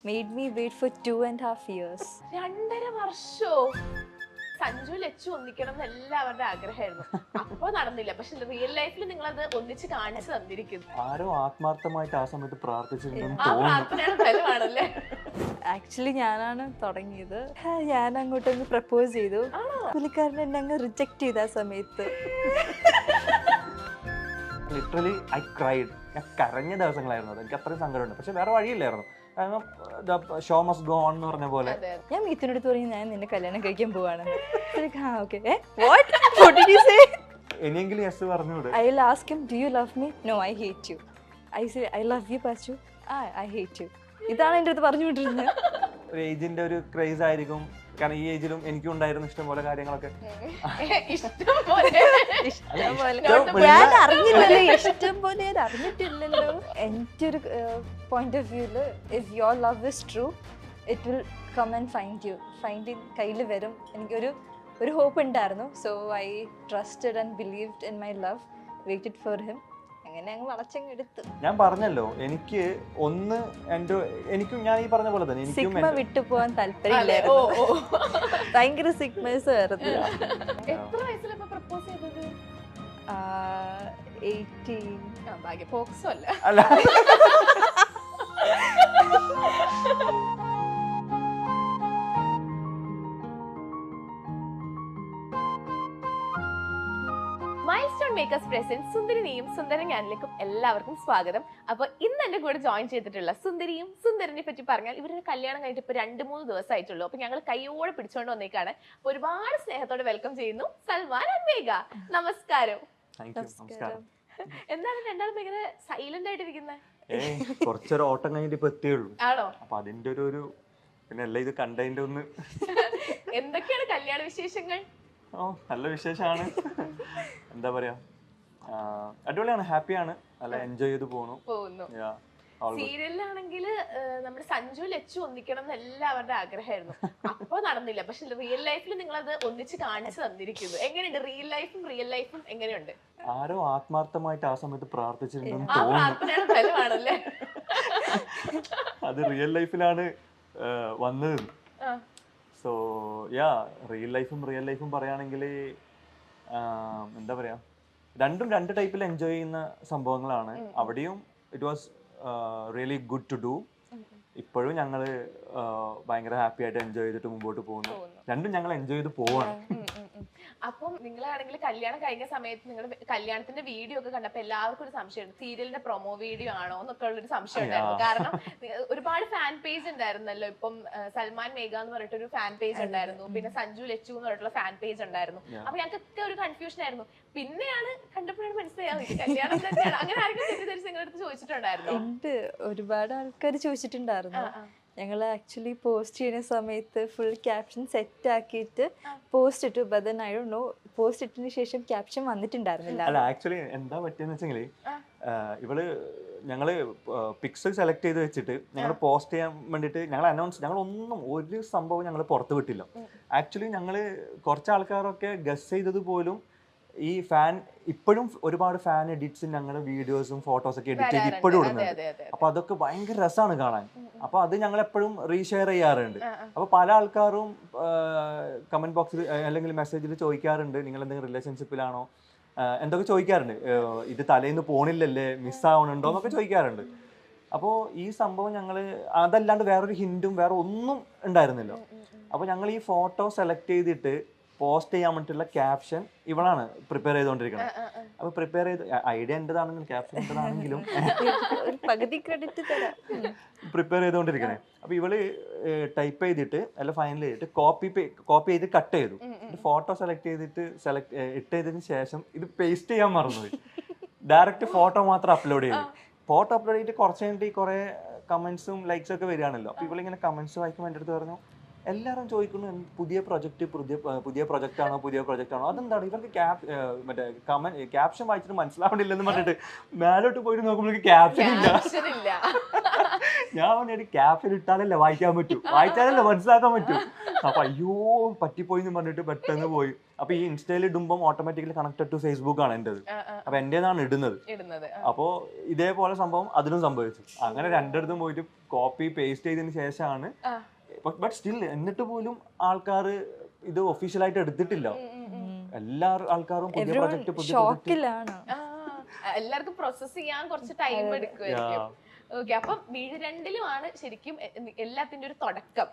made me wait for 2.5 years. 2.5 വർഷോ? Sanju Lachu ഒന്നിക്കണം എന്ന് എല്ലാവരുടെ ആഗ്രഹമായിരുന്നു. അപ്പൊ നടന്നില്ല. പക്ഷെ റിയൽ ലൈഫിൽ നിങ്ങൾ അത് ഒന്നിച്ച് കാണിച്ചു തന്നിരിക്കുന്നു. ആരോ ആത്മാർത്ഥമായിട്ട് ആ സമയത്ത് പ്രാർത്ഥിച്ചിട്ടുണ്ടെന്ന് ആ തോന്നുന്നു. പ്രാർത്ഥനയുടെ ഫലമാണല്ലേ? ആക്ച്വലി ഞാനാണ് തുടങ്ങിയത്. ഞാൻ അങ്ങോട്ടങ്ങ് പ്രപ്പോസ് ചെയ്തു. പുള്ളിക്കാരൻ എന്നെ അങ്ങ് റിജക്ട് ചെയ്ത ആ സമയത്ത് ലിറ്ററലി ഐ ക്രൈഡ്. ഞാൻ കരഞ്ഞ ദിവസങ്ങളായിരുന്നു അത്. എനിക്ക് അത്രയും സങ്കടമുണ്ട്. പക്ഷെ വേറെ വഴിയില്ലായിരുന്നു. കാരണം ഷോ മസ്റ്റ് ഗോ ഓൺ എന്ന് പറഞ്ഞ പോലെ ഞാൻ മീത്തിനടുത്ത് പറഞ്ഞു ഞാൻ നിന്നെ കല്യാണം കഴിക്കാൻ പോവാണെന്ന്. ഇനിയെങ്കിലും യെസ് പറഞ്ഞൂടെ? I will ask him, do you love me? No, I hate you. I say, I love you, Pachu. I hate you. ഇതാണ് എൻ്റെ അടുത്ത് പറഞ്ഞു വിട്ടിരുന്നത്. ഒരു ഏജിന്റെ ഒരു ക്രേസ് ആയിരിക്കും. കാരണം ഈ ഏജിലും എനിക്കും ഉണ്ടായിരുന്ന ഇഷ്ടം പോലെ കാര്യങ്ങളൊക്കെ. ഇഷ്ടം പോലെ ഞാൻ അറിഞ്ഞില്ലല്ലോ, ഇഷ്ടം പോലെ ഞാൻ അറിഞ്ഞിട്ടില്ലല്ലോ. എൻ്റെ ഒരു പോയിന്റ് ഓഫ് വ്യൂല് if your love is true it will come and find കയ്യിൽ വരും. എനിക്കൊരു ഹോപ്പ് ഉണ്ടായിരുന്നു. So I trusted and believed in my love, waited for him. അങ്ങനെ അങ്ങ് വളച്ചങ്ങ് എടുത്തു. ഞാൻ പറഞ്ഞല്ലോ, എനിക്കും ഞാൻ ഈ പറഞ്ഞ പോലെ തന്നെ സിഗ്മ വിട്ടു പോകാൻ താല്പര്യമില്ലായിരുന്നു. ഭയങ്കര സിഗ്മേഴ്സ് ആയിരുന്നു. എത്ര വയസ്സിലപ്പോ പ്രപ്പോസ് ചെയ്തത്? 18. ഭാഗ്യ പോക്സോ അല്ല. അല്ല. മൈൽസ്റ്റോൺ മേക്കേഴ്സ് പ്രസന്റ് സുന്ദരിനെയും സുന്ദര ഞാനിലേക്കും എല്ലാവർക്കും സ്വാഗതം. അപ്പൊ ഇന്ന് എന്റെ കൂടെ ജോയിൻ ചെയ്തിട്ടുള്ള സുന്ദരിയും സുന്ദരനെ പറ്റി പറഞ്ഞാൽ ഇവരുടെ കല്യാണം കഴിഞ്ഞിട്ട് ഇപ്പൊ 2-3 ദിവസമായിട്ടുള്ളൂ. അപ്പൊ ഞങ്ങൾ കൈയോടെ പിടിച്ചോണ്ട് വന്നേക്കാണ്. അപ്പൊ ഒരുപാട് സ്നേഹത്തോടെ വെൽക്കം ചെയ്യുന്നു സൽമാൻ ആൻഡ് മേഘ. നമസ്കാരം. എന്താണ് രണ്ടാളും ഭയങ്കര സൈലന്റ് ആയിട്ടിരിക്കുന്നത്? കുറച്ചൊരു ഓട്ടം കഴിഞ്ഞിട്ട് ഇപ്പൊ എത്തിയുള്ളൂ. ആണോ? അപ്പൊ അതിന്റെ ഒരു പിന്നെ എല്ലാം ഇത് കണ്ടതിന്റെ ഒന്ന്. എന്തൊക്കെയാണ് കല്യാണ വിശേഷങ്ങൾ? നല്ല വിശേഷമാണ്. എന്താ പറയാ, അടിപൊളിയാണ്, ഹാപ്പിയാണ്, നല്ല എൻജോയ് ചെയ്ത് പോകുന്നു. സീരിയലിലാണെങ്കിൽ നമ്മുടെ സഞ്ജു ലച്ചു ഒന്നിക്കണം എന്ന് എല്ലാവരുടെ ആഗ്രഹമായിരുന്നു. അപ്പൊ നടന്നില്ല. പക്ഷെ റിയൽ ലൈഫിൽ നിങ്ങൾ അത് ഒന്നിച്ച് കാണിച്ചു തന്നിരിക്കുന്നു. എങ്ങനെയുണ്ട് റിയൽ ലൈഫും എങ്ങനെയുണ്ട്? ആരോ ആത്മാർത്ഥമായിട്ട് ആ സമയത്ത് പ്രാർത്ഥിച്ചിട്ടുണ്ടെന്ന് ആ തോന്നുന്നു. പ്രാർത്ഥനയുടെ ഫലമാണല്ലേ? അത് റിയൽ ലൈഫിലാണ് വന്നത്. സോ യാ, റിയൽ ലൈഫും പറയുകയാണെങ്കിൽ എന്താ പറയാ, രണ്ടും രണ്ട് ടൈപ്പിൽ എൻജോയ് ചെയ്യുന്ന സംഭവങ്ങളാണ്. അവിടെയും it was really good to do. ഇപ്പോഴും ഞങ്ങൾ ഭയങ്കര ഹാപ്പി ആയിട്ട് എൻജോയ് ചെയ്തിട്ട് മുമ്പോട്ട് പോകുന്നു. രണ്ടും ഞങ്ങൾ എൻജോയ് ചെയ്ത് പോവാണ്. അപ്പം നിങ്ങളാണെങ്കിൽ കല്യാണം കഴിഞ്ഞ സമയത്ത് നിങ്ങളുടെ കല്യാണത്തിന്റെ വീഡിയോ ഒക്കെ കണ്ടപ്പോ എല്ലാവർക്കും ഒരു സംശയമുണ്ട്, സീരിയലിന്റെ പ്രൊമോ വീഡിയോ ആണോ എന്നൊക്കെ ഉള്ളൊരു സംശയം ഉണ്ടായിരുന്നു. കാരണം ഒരുപാട് ഫാൻ പേജ് ഉണ്ടായിരുന്നല്ലോ. ഇപ്പം സൽമാൻ മേഘ എന്ന് പറഞ്ഞിട്ടൊരു ഫാൻ പേജ് ഉണ്ടായിരുന്നു, പിന്നെ സഞ്ജു ലച്ചു എന്ന് പറഞ്ഞിട്ടുള്ള ഫാൻ പേജ് ഉണ്ടായിരുന്നു. അപ്പൊ ഞങ്ങൾക്കൊക്കെ ഒരു കൺഫ്യൂഷൻ ആയിരുന്നു. പിന്നെയാണ് കണ്ടപ്പോഴാണ് മനസ്സിലായത് കല്യാണം തന്നെയാണ്. അങ്ങനെ ആരെങ്കിലും തെറ്റിദ്ധരിച്ച് നിങ്ങളുടെ അടുത്ത് ചോദിച്ചിട്ടുണ്ടായിരുന്നു? ഉണ്ട്, ഒരുപാട് ആൾക്കാർ ചോദിച്ചിട്ടുണ്ടായിരുന്നു. ഞങ്ങൾ ആക്ച്വലി പോസ്റ്റ് ചെയ്യുന്ന സമയത്ത് ഫുൾ ക്യാപ്ഷൻ സെറ്റ് ആക്കിയിട്ട് പോസ്റ്റ് ഇട്ടു. But I don't no, post ഇട്ടതിന് ശേഷം ക്യാപ്ഷൻ വന്നിട്ടുണ്ടായിരുന്നില്ല. അല്ല, ആക്ച്വലി എന്താ പറ്റിയെന്ന് വെച്ചെങ്കിൽ ഞങ്ങള് പിക്സ് സെലക്ട് ചെയ്ത് വെച്ചിട്ട് ഞങ്ങൾ പോസ്റ്റ് ചെയ്യാൻ വേണ്ടിയിട്ട് ഞങ്ങളൊന്നും ഒരു സംഭവം ഞങ്ങൾ പുറത്ത് വിട്ടില്ല. ആക്ച്വലി ഞങ്ങൾ കുറച്ച് ആൾക്കാരൊക്കെ ഗസ് ചെയ്തത് പോലും ഈ ഫാൻ ഇപ്പോഴും ഒരുപാട് ഫാൻ എഡിറ്റ്സും ഞങ്ങളുടെ വീഡിയോസും ഫോട്ടോസ് ഒക്കെ എഡിറ്റ് ചെയ്ത് ഇപ്പോഴും ഇടുന്നുണ്ട്. അപ്പൊ അതൊക്കെ ഭയങ്കര രസമാണ് കാണാൻ. അപ്പൊ അത് ഞങ്ങൾ എപ്പോഴും റീഷെയർ ചെയ്യാറുണ്ട്. അപ്പൊ പല ആൾക്കാരും കമന്റ് ബോക്സിൽ അല്ലെങ്കിൽ മെസ്സേജിൽ ചോദിക്കാറുണ്ട്, നിങ്ങൾ എന്തെങ്കിലും റിലേഷൻഷിപ്പിലാണോ എന്തൊക്കെ ചോദിക്കാറുണ്ട്. ഇത് തലേന്ന് പോണില്ലല്ലേ, മിസ്സാവണുണ്ടോ എന്നൊക്കെ ചോദിക്കാറുണ്ട്. അപ്പോൾ ഈ സംഭവം ഞങ്ങൾ അതല്ലാണ്ട് വേറൊരു ഹിന്റും വേറെ ഒന്നും ഉണ്ടായിരുന്നില്ല. അപ്പോൾ ഞങ്ങൾ ഈ ഫോട്ടോ സെലക്ട് ചെയ്തിട്ട് പോസ്റ്റ് ചെയ്യാൻ വേണ്ടിയിട്ടുള്ള ക്യാപ്ഷൻ ഇവളാണ് പ്രിപ്പയർ ചെയ്തുകൊണ്ടിരിക്കുന്നത്. അപ്പൊ പ്രിപ്പയർ ചെയ്ത് ഐഡിയ എന്റേതാണെങ്കിലും ക്യാപ്ഷൻ എന്റേതാണെങ്കിലും പകുതി ക്രെഡിറ്റ് തരാം. പ്രിപ്പയർ ചെയ്തുകൊണ്ടിരിക്കണേ. അപ്പൊ ഇവള് ടൈപ്പ് ചെയ്തിട്ട് അല്ല ഫൈനൽ ചെയ്തിട്ട് കോപ്പി ചെയ്ത് കട്ട് ചെയ്തു. ഫോട്ടോ സെലക്ട് ചെയ്തിട്ട് ഇട്ട് ചെയ്തതിന് ശേഷം ഇത് പേസ്റ്റ് ചെയ്യാൻ മറന്നുപോയി. ഡയറക്റ്റ് ഫോട്ടോ മാത്രം അപ്ലോഡ് ചെയ്തു. ഫോട്ടോ അപ്ലോഡ് ചെയ്തിട്ട് കുറച്ച് കഴിഞ്ഞിട്ട് കുറെ കമന്റ്സും ലൈക്സും ഒക്കെ വരികയാണല്ലോ. അപ്പൊ ഇവളിങ്ങനെ കമന്റ്സ് വായിക്കുമ്പോൾ എൻ്റെ അടുത്ത് പറഞ്ഞു, എല്ലാവരും ചോദിക്കുന്നു പുതിയ പ്രൊജക്റ്റ് ആണോ അതെന്താണ് ഇവർക്ക് മറ്റേ ക്യാപ്ഷൻ വായിച്ചിട്ട് മനസ്സിലാവണില്ലെന്ന് പറഞ്ഞിട്ട് മേലോട്ട് പോയിട്ട് നോക്കുമ്പോഴേക്ക് ക്യാപ്ഷൻ ഇല്ല. ഞാൻ പറഞ്ഞ ക്യാപ്ഷൻ ഇട്ടാലല്ലേ വായിക്കാൻ പറ്റൂ, വായിച്ചാലല്ലേ മനസ്സിലാക്കാൻ പറ്റൂ. അപ്പൊ അയ്യോ പറ്റിപ്പോയി എന്ന് പറഞ്ഞിട്ട് പെട്ടെന്ന് പോയി. അപ്പൊ ഈ ഇൻസ്റ്റയിൽ ഇടുമ്പോൾ ഓട്ടോമാറ്റിക്കലി കണക്റ്റഡ് ടു ഫേസ്ബുക്ക് ആണ് എന്റേത്. അപ്പൊ എന്റേതാണ് ഇടുന്നത്. അപ്പോ ഇതേപോലെ സംഭവം അതിലും സംഭവിച്ചു. അങ്ങനെ രണ്ടിടത്തും പോയിട്ട് കോപ്പി പേസ്റ്റ് ചെയ്തതിന് ശേഷമാണ്. ബട്ട് സ്റ്റിൽ എന്നിട്ട് പോലും ആൾക്കാർ ഇത് ഒഫീഷ്യലായിട്ട് എടുത്തിട്ടില്ല. എല്ലാ ആൾക്കാരും പുതിയ പ്രൊജക്ട് എല്ലാവർക്കും പ്രോസസ് ചെയ്യാൻ കുറച്ച് ടൈം എടുക്കുമായിരിക്കും. ഓക്കെ, അപ്പം വീട് രണ്ടിലുമാണ് ശരിക്കും എല്ലാത്തിന്റെ ഒരു തുടക്കം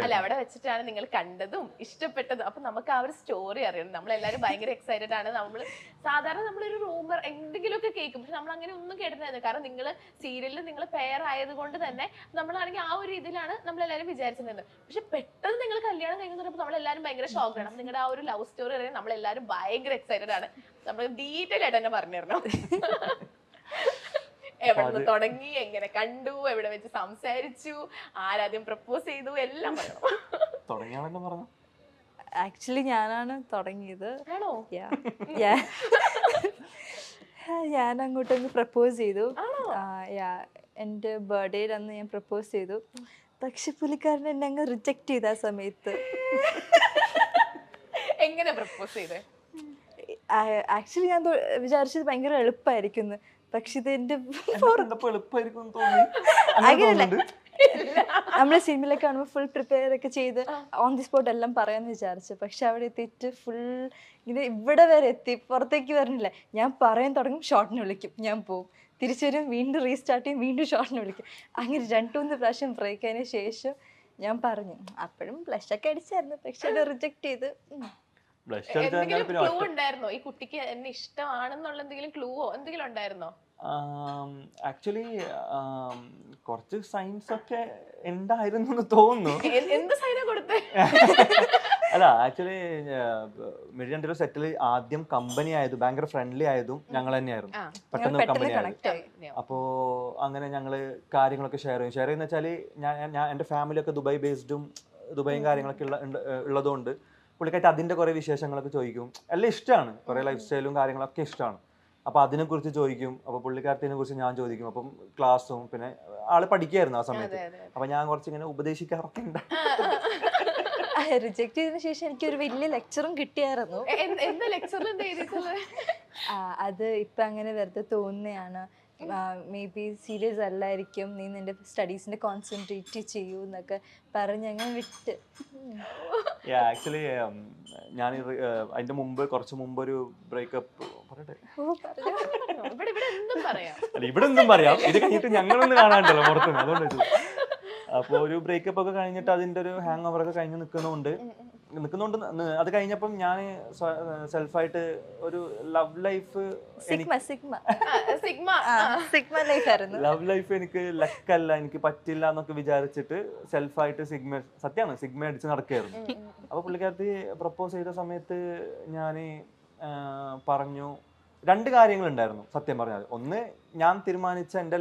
അല്ല. അവിടെ വെച്ചിട്ടാണ് നിങ്ങൾ കണ്ടതും ഇഷ്ടപ്പെട്ടതും. അപ്പൊ നമുക്ക് ആ ഒരു സ്റ്റോറി അറിയണം. നമ്മളെല്ലാരും ഭയങ്കര എക്സൈറ്റഡ് ആണ്. സാധാരണ നമ്മളൊരു റൂമർ എന്തെങ്കിലുമൊക്കെ കേൾക്കും, പക്ഷെ നമ്മൾ അങ്ങനെ ഒന്നും കേട്ടിട്ടുണ്ടായിരുന്നു. കാരണം നിങ്ങൾ സീരിയലിൽ നിങ്ങൾ പെയർ ആയത് കൊണ്ട് തന്നെ നമ്മളാണെങ്കിൽ ആ ഒരു ഇതിലാണ് നമ്മളെല്ലാരും വിചാരിച്ചിരുന്നത്. പക്ഷെ പെട്ടെന്ന് നിങ്ങൾ കല്യാണം കഴിഞ്ഞ് പറഞ്ഞപ്പോൾ നമ്മളെല്ലാരും ഭയങ്കര ഷോക്കാണ്. അപ്പൊ നിങ്ങളുടെ ആ ഒരു ലവ് സ്റ്റോറി അറിയാൻ നമ്മളെല്ലാരും ഭയങ്കര എക്സൈറ്റഡ് ആണ്. നമ്മൾ ഡീറ്റെയിൽ ആയിട്ട് തന്നെ പറഞ്ഞു തരണം. എവിടെ നിന്ന് തുടങ്ങി, എങ്ങനെ കണ്ടു, എവിടെ വെച്ച് സംസാരിച്ചു, ആരാദ്യം പ്രപ്പോസ് ചെയ്തു, എല്ലാം പറയണം. ആക്ച്വലി ഞാനാണ് തുടങ്ങിയത്. ആണോ? ഞാൻ അങ്ങോട്ടൊന്ന് പ്രപ്പോസ് ചെയ്തു. എൻ്റെ ബർത്ത്ഡേ അന്ന് ഞാൻ പ്രപ്പോസ് ചെയ്തു. പക്ഷെ പുള്ളിക്കാരൻ എന്നെ അങ്ങ് റിജക്ട് ചെയ്ത ആ സമയത്ത്. എങ്ങനെ പ്രപ്പോസ് ചെയ്തേ? ആക്ച്വലി ഞാൻ വിചാരിച്ചത് ഭയങ്കര എളുപ്പമായിരിക്കും, പക്ഷെ ഇത് എന്റെ അങ്ങനെയല്ല. നമ്മള് സിനിമയിലൊക്കെ കാണുമ്പോൾ ഫുൾ പ്രിപ്പയർ ഒക്കെ ചെയ്ത് ഓൺ ദി സ്പോട്ട് എല്ലാം പറയാന്ന് വിചാരിച്ചു. പക്ഷെ അവിടെ എത്തിയിട്ട് ഫുൾ ഇങ്ങനെ ഇവിടെ വരെ എത്തി, പുറത്തേക്ക് വരണില്ല. ഞാൻ പറയാൻ തുടങ്ങും, ഷോർട്ടിന് വിളിക്കും, ഞാൻ പോവും, തിരിച്ചു വരും, വീണ്ടും റീസ്റ്റാർട്ട് ചെയ്യും, വീണ്ടും ഷോർട്ടിന് വിളിക്കും. അങ്ങനെ 2-3 പ്രാവശ്യം ബ്രേക്ക് ആയതിനു ശേഷം ഞാൻ പറഞ്ഞു. അപ്പോഴും ബ്ലഷ് ഒക്കെ അടിച്ചായിരുന്നു, പക്ഷെ അത് റിജക്ട് ചെയ്ത്. ക്ലൂ ഉണ്ടായിരുന്നോ ഈ കുട്ടിക്ക് എന്നെ ഇഷ്ടമാണെന്നുള്ള എന്തെങ്കിലും ക്ലൂവോ എന്തെങ്കിലും ഉണ്ടായിരുന്നോ? ആക്ച്വലി കുറച്ച് സൈൻസ് ഒക്കെ ഉണ്ടായിരുന്നു തോന്നുന്നു. എന്ത് സൈനാ കൊടുത്തേ? അല്ല, ആക്ച്വലി മിഡിയന്റെ സെറ്റിൽ ആദ്യം കമ്പനി ആയതും ഭയങ്കര ഫ്രണ്ട്ലി ആയതും ഞങ്ങൾ തന്നെയായിരുന്നു. പെട്ടെന്ന് കമ്പനി ആയത്. അപ്പോ അങ്ങനെ ഞങ്ങള് കാര്യങ്ങളൊക്കെ ഷെയർ ചെയ്യുന്ന വെച്ചാല് ഞാൻ എന്റെ ഫാമിലി ഒക്കെ ദുബായ് ബേസ്ഡും ദുബായും കാര്യങ്ങളൊക്കെ ഉള്ളതുകൊണ്ട് പുള്ളിക്കായിട്ട് അതിന്റെ കുറെ വിശേഷങ്ങളൊക്കെ ചോദിക്കും. എല്ലാം ഇഷ്ടമാണ്, കുറെ ലൈഫ് സ്റ്റൈലും കാര്യങ്ങളൊക്കെ ഇഷ്ടമാണ്. അപ്പൊ അതിനെ കുറിച്ച് ചോദിക്കും. അപ്പൊ പുള്ളിക്കാരത്തിനെ കുറിച്ച് ഞാൻ ചോദിക്കും. അപ്പം ക്ലാസ്സും പിന്നെ ആള് പഠിക്കായിരുന്നു ആ സമയത്ത്. അപ്പൊ ഞാൻ കുറച്ചിങ്ങനെ ഉപദേശിക്കാറൊക്കെ ഉണ്ട്. റിജക്ട് ചെയ്തതിനു ശേഷം എനിക്ക് ഒരു വലിയ ലെക്ചറും കിട്ടിയായിരുന്നു. അത് ഇപ്പൊ അങ്ങനെ വെറുതെ തോന്നുകയാണ്. മേ ബി സീരിയസ് അല്ലായിരിക്കും, നീ നിന്റെ സ്റ്റഡീസിനെ കോൺസെൻട്രേറ്റ് ചെയ്യൂ എന്നൊക്കെ പറഞ്ഞ് അങ്ങനെ വിട്ട്. ആക്ച്വലി ഞാൻ അതിന്റെ മുമ്പ് കുറച്ച് മുമ്പ് ഒരു ബ്രേക്കപ്പ് പറയട്ടെ? അല്ല, ഇവിടെ എന്തും പറയാം. ഇത് കഴിഞ്ഞിട്ട് ഞങ്ങളൊന്നും കാണാണ്ടല്ലോ പുറത്തുനിന്ന്, അതുകൊണ്ട്. അപ്പോൾ ഒരു ബ്രേക്കപ്പ് ഒക്കെ കഴിഞ്ഞിട്ട് അതിന്റെ ഒരു ഹാങ് ഓവർ ഒക്കെ കഴിഞ്ഞ് നിൽക്കുന്നുണ്ട്. അത് കഴിഞ്ഞപ്പം ഞാൻ സെൽഫായിട്ട് ഒരു ലവ് ലൈഫ് ലവ് ലൈഫ് എനിക്ക് ലക്കല്ല, എനിക്ക് പറ്റില്ല എന്നൊക്കെ വിചാരിച്ചിട്ട് സെൽഫായിട്ട് സിഗ്മ അടിച്ച് നടക്കുകയായിരുന്നു. അപ്പൊ പുള്ളിക്കാരത്തി പ്രപ്പോസ് ചെയ്ത സമയത്ത് ഞാൻ പറഞ്ഞു 2 കാര്യങ്ങളുണ്ടായിരുന്നു സത്യം പറഞ്ഞാൽ. ഒന്ന്, ഞാൻ തീരുമാനിച്ച എൻ്റെ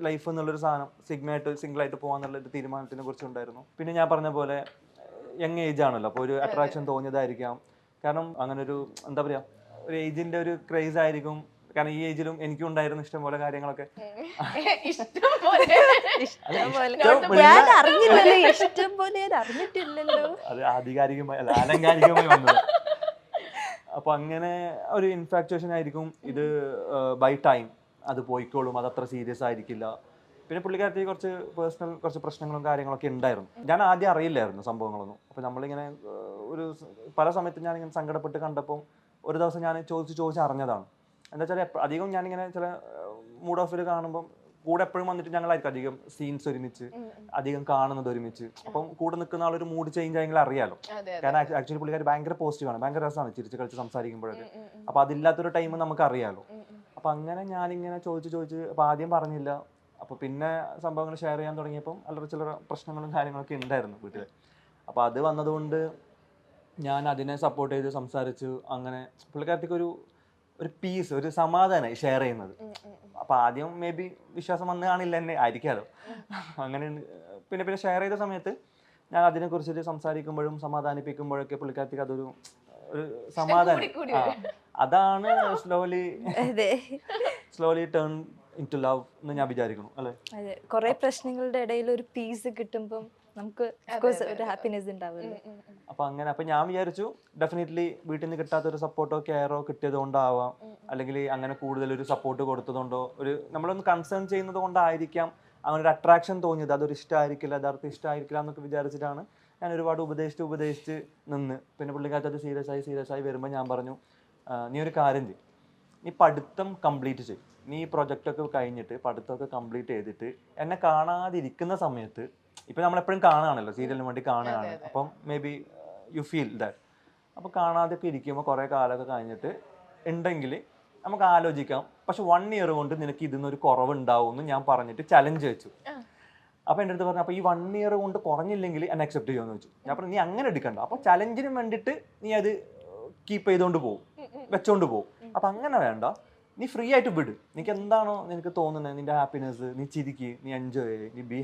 ലൈഫ് എന്നുള്ളൊരു സാധനം സിംഗിളായിട്ട് പോകാന്നുള്ളൊരു തീരുമാനത്തിനെ കുറിച്ചുണ്ടായിരുന്നു. പിന്നെ ഞാൻ പറഞ്ഞ പോലെ യങ് ഏജ് ആണല്ലോ, അപ്പോൾ ഒരു അട്രാക്ഷൻ തോന്നിയതായിരിക്കാം. കാരണം അങ്ങനെ ഒരു എന്താ പറയാ, ഒരു ഏജിന്റെ ഒരു ക്രേസ് ആയിരിക്കും. കാരണം ഈ ഏജിലും എനിക്കും ഉണ്ടായിരുന്നു ഇഷ്ടംപോലെ കാര്യങ്ങളൊക്കെ. അത് ആധികാരികമായി അല്ല, ആലങ്കാരികമായി വന്നത്. അപ്പൊ അങ്ങനെ ഒരു ഇൻഫാക്ച്വേഷൻ ആയിരിക്കും. ഇത് ബൈ ടൈം അത് പോയിക്കോളും, അത് അത്ര സീരിയസ് ആയിരിക്കില്ല. പിന്നെ പുള്ളിക്കാരത്തി കുറച്ച് പ്രശ്നങ്ങളും കാര്യങ്ങളൊക്കെ ഉണ്ടായിരുന്നു. ഞാൻ ആദ്യം അറിയില്ലായിരുന്നു സംഭവങ്ങളൊന്നും. അപ്പൊ നമ്മളിങ്ങനെ പല സമയത്തും ഞാനിങ്ങനെ സങ്കടപ്പെട്ട് കണ്ടപ്പോൾ ഒരു ദിവസം ഞാൻ ചോദിച്ച് അറിഞ്ഞതാണ്. എന്താ വെച്ചാൽ അധികം ഞാനിങ്ങനെ ചില മൂഡ് ഓഫിൽ കാണുമ്പോൾ കൂടെ എപ്പോഴും വന്നിട്ട് ഞങ്ങളായിരിക്കും അധികം സീൻസ് ഒരുമിച്ച്, അധികം കാണുന്നത് ഒരുമിച്ച്. അപ്പം കൂടെ നിൽക്കുന്ന ആളൊരു മൂഡ് ചേഞ്ച് ആയെങ്കിൽ അറിയാലോ. കാരണം ആക്ച്വലി പുള്ളിക്കാർ ഭയങ്കര പോസിറ്റീവാണ്, ഭയങ്കര രസമാണ് ചിരിച്ച് കളിച്ച് സംസാരിക്കുമ്പോഴൊക്കെ. അപ്പൊ അതില്ലാത്തൊരു ടൈം നമുക്ക് അറിയാലോ. അപ്പൊ അങ്ങനെ ഞാനിങ്ങനെ ചോദിച്ച് അപ്പൊ ആദ്യം പറഞ്ഞില്ല. അപ്പൊ പിന്നെ സംഭവങ്ങൾ ഷെയർ ചെയ്യാൻ തുടങ്ങിയപ്പം അല്ലറ ചില്ലറ പ്രശ്നങ്ങളും കാര്യങ്ങളൊക്കെ ഉണ്ടായിരുന്നു വീട്ടിൽ. അപ്പൊ അത് വന്നതുകൊണ്ട് ഞാൻ അതിനെ സപ്പോർട്ട് ചെയ്ത് സംസാരിച്ചു. അങ്ങനെ പുള്ളിക്കാരത്തേക്ക് ഒരു പീസ്, ഒരു സമാധാനമായി ഷെയർ ചെയ്യുന്നത്. അപ്പൊ ആദ്യം മേ ബി വിശ്വാസം വന്ന് കാണില്ല എന്നെ ആയിരിക്കാലോ. അങ്ങനെ പിന്നെ ഷെയർ ചെയ്ത സമയത്ത് ഞാൻ അതിനെ കുറിച്ചിട്ട് സംസാരിക്കുമ്പോഴും സമാധാനിപ്പിക്കുമ്പോഴൊക്കെ പുള്ളിക്കാരത്തേക്ക് അതൊരു സമാധാനം. അതാണ് slowly turn into love എന്ന് ഞാൻ വിചാരിക്കുന്നു അല്ലേ. അതെ, കുറെ പ്രശ്നങ്ങളുടെ ഇടയിൽ ഒരു പീസ് കിട്ടുമ്പം നമുക്ക് ഒരു ഹാപ്പിനെസ് ഉണ്ടാവില്ല. അപ്പൊ ഞാൻ വിചാരിച്ചു ഡെഫിനറ്റ്ലി വീട്ടിൽ നിന്ന് കിട്ടാത്തൊരു സപ്പോർട്ടോ കെയറോ കിട്ടിയത് കൊണ്ടാവാം, അല്ലെങ്കിൽ അങ്ങനെ കൂടുതൽ ഒരു സപ്പോർട്ട് കൊടുത്തതുകൊണ്ടോ ഒരു നമ്മളൊന്ന് കൺസേൺ ചെയ്യുന്നത് കൊണ്ടായിരിക്കാം അങ്ങനെ ഒരു അട്രാക്ഷൻ തോന്നിയത്. അതൊരു ഇഷ്ടമായിരിക്കില്ല, യഥാർത്ഥം ഇഷ്ടമായിരിക്കില്ല എന്നൊക്കെ വിചാരിച്ചിട്ടാണ് ഞാൻ ഒരുപാട് ഉപദേശിച്ച് നിന്ന്. പിന്നെ പുള്ളിക്കാരത്ത് അത് സീരിയസ് ആയി വരുമ്പോൾ ഞാൻ പറഞ്ഞു, നീ ഒരു കാര്യം ചെയ്യും, നീ പഠിത്തം കംപ്ലീറ്റ് ചെയ്യും, നീ ഈ പ്രൊജക്റ്റൊക്കെ കഴിഞ്ഞിട്ട് പഠിത്തമൊക്കെ കംപ്ലീറ്റ് ചെയ്തിട്ട് എന്നെ കാണാതിരിക്കുന്ന സമയത്ത്, ഇപ്പം നമ്മളെപ്പോഴും കാണുകയാണല്ലോ, സീരിയലിന് വേണ്ടി കാണുകയാണ്, അപ്പം may be you feel that. അപ്പോൾ കാണാതെയൊക്കെ ഇരിക്കുമ്പോൾ കുറേ കാലമൊക്കെ കഴിഞ്ഞിട്ട് ഉണ്ടെങ്കിൽ നമുക്ക് ആലോചിക്കാം. പക്ഷെ 1 year കൊണ്ട് നിനക്ക് ഇതിന്നൊരു കുറവുണ്ടാവും എന്ന് ഞാൻ പറഞ്ഞിട്ട് ചലഞ്ച് വെച്ചു. അപ്പോൾ എൻ്റെ അടുത്ത് പറഞ്ഞു, അപ്പോൾ ഈ 1 year കൊണ്ട് കുറഞ്ഞില്ലെങ്കിൽ എന്നെ അക്സെപ്റ്റ് ചെയ്യുമെന്ന് വെച്ചു. ഞാൻ പറഞ്ഞു, നീ അങ്ങനെ എടുക്കണ്ട, അപ്പോൾ ചലഞ്ചിന് വേണ്ടിയിട്ട് നീ അത് കീപ്പ് ചെയ്തുകൊണ്ട് പോകും, വെച്ചോണ്ട് പോകും. അപ്പം അങ്ങനെ വേണ്ട, നീ ഫ്രീ ആയിട്ട് വിട്, നിനക്ക് എന്താണോ നിനക്ക് തോന്നുന്നത്, നിൻ്റെ ഹാപ്പിനെസ്, നീ ചിരിക്ക്, നീ എൻജോയ് ചെയ്യ്, നീ be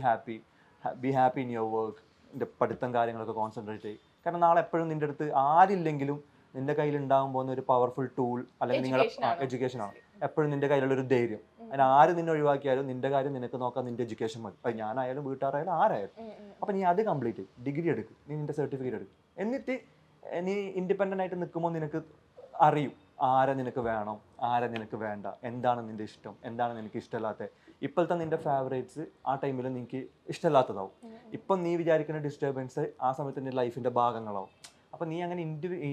happy in your work, നിൻ്റെ പഠിത്തം കാര്യങ്ങളൊക്കെ കോൺസെൻട്രേറ്റ് ചെയ്യും. കാരണം നാളെ എപ്പോഴും നിൻ്റെ അടുത്ത് ആരില്ലെങ്കിലും നിൻ്റെ കയ്യിൽ ഉണ്ടാകാൻ പോകുന്ന ഒരു പവർഫുൾ ടൂൾ അല്ലെങ്കിൽ നിങ്ങളുടെ എഡ്യൂക്കേഷനാണ്. എപ്പോഴും നിൻ്റെ കയ്യിലുള്ളൊരു ധൈര്യം. അതിന് ആര് നിന്നെ ഒഴിവാക്കിയാലും നിൻ്റെ കാര്യം നിനക്ക് നോക്കാൻ നിൻ്റെ എഡ്യൂക്കേഷൻ മതി. അത് ഞാനായാലും വീട്ടുകാരായാലും ആരായാലും. അപ്പം നീ അത് കംപ്ലീറ്റ് ചെയ്യും, ഡിഗ്രി എടുക്കും, നീ നിൻ്റെ സർട്ടിഫിക്കറ്റ് എടുക്കും. എന്നിട്ട് നീ ഇൻഡിപെൻഡൻ്റ് ആയിട്ട് നിൽക്കുമ്പോൾ നിനക്ക് അറിയും ആരെ നിനക്ക് വേണം, ആരെ നിനക്ക് വേണ്ട, എന്താണ് നിൻ്റെ ഇഷ്ടം, എന്താണ് നിനക്ക് ഇഷ്ടമല്ലാത്തത്. ഇപ്പോഴത്തെ നിൻ്റെ ഫേവറേറ്റ്സ് ആ ടൈമിൽ നിനക്ക് ഇഷ്ടമല്ലാത്തതാവും. ഇപ്പം നീ വിചാരിക്കുന്ന ഡിസ്റ്റർബൻസ് ആ സമയത്ത് നിൻ്റെ ലൈഫിൻ്റെ ഭാഗങ്ങളാവും. അപ്പം നീ അങ്ങനെ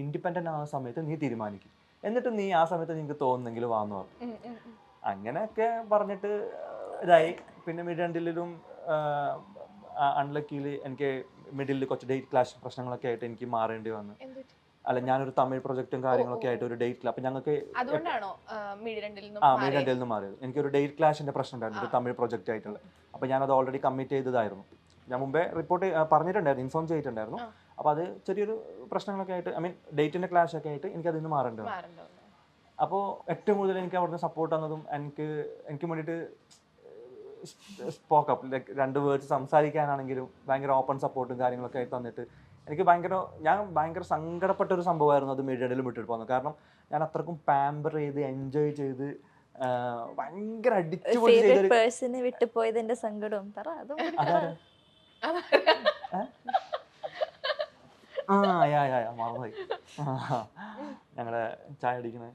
ഇൻഡിപെൻഡൻ്റ് ആവുന്ന സമയത്ത് നീ തീരുമാനിക്കും. എന്നിട്ട് നീ ആ സമയത്ത് നിനക്ക് തോന്നുന്നെങ്കിൽ വാന്ന് പറഞ്ഞു. അങ്ങനെയൊക്കെ പറഞ്ഞിട്ട് ഇതായി. പിന്നെ മിഡ്-എൻഡിലും അൺലക്കിയിൽ എനിക്ക് മിഡിൽ കുറച്ച് ഡേറ്റ് ക്ലാഷ് പ്രശ്നങ്ങളൊക്കെ ആയിട്ട് എനിക്ക് മാറേണ്ടി വന്നു. അല്ല, ഞാനൊരു തമിഴ് പ്രൊജക്റ്റും കാര്യങ്ങളൊക്കെ ആയിട്ട് ഒരു ഡേറ്റ്, അപ്പം ഞങ്ങൾക്ക് മിഡ്-എൻഡിൽ നിന്ന് മാറിയത്. എനിക്കൊരു ഡേറ്റ് ക്ലാഷിന്റെ പ്രശ്നം ഉണ്ടായിരുന്നു, ഒരു തമിഴ് പ്രൊജക്റ്റ് ആയിട്ടുള്ള. അപ്പം ഞാനത് ഓൾറെഡി കമ്മിറ്റ് ചെയ്തതായിരുന്നു. ഞാൻ മുമ്പേ റിപ്പോർട്ട് പറഞ്ഞിട്ടുണ്ടായിരുന്നു, ഇൻഫോം ചെയ്തിട്ടുണ്ടായിരുന്നു. അപ്പോൾ അത് ചെറിയൊരു പ്രശ്നങ്ങളൊക്കെ ആയിട്ട്, ഐ മീൻ ഡേറ്റിന്റെ ക്ലാഷ് ഒക്കെ ആയിട്ട് എനിക്ക് അതിൽ നിന്ന് മാറേണ്ടി വന്നു. അപ്പോൾ ഏറ്റവും കൂടുതൽ എനിക്ക് അവിടുന്ന് സപ്പോർട്ട് തന്നതും എനിക്ക് വേണ്ടിയിട്ട് സ്പോക്കപ്പ്, ലൈക്ക് 2 words സംസാരിക്കാനാണെങ്കിലും ഭയങ്കര ഓപ്പൺ സപ്പോർട്ടും കാര്യങ്ങളൊക്കെ ആയിട്ട് തന്നിട്ട് ഞാൻ ഭയങ്കര സങ്കടപ്പെട്ട ഒരു സംഭവമായിരുന്നു അത് മിഡ്-എൻഡിൽ വിട്ടിട്ട് പോകുന്നത്. കാരണം ഞാൻ അത്രക്കും പാമ്പർ ചെയ്ത് എൻജോയ് ചെയ്ത് ഭയങ്കര അടിച്ചുപൊളി ചെയ്ത് വിട്ടുപോയതിന്റെ സങ്കടം മറന്നുപോയി. ഞങ്ങളുടെ ചായ അടിക്കണേ.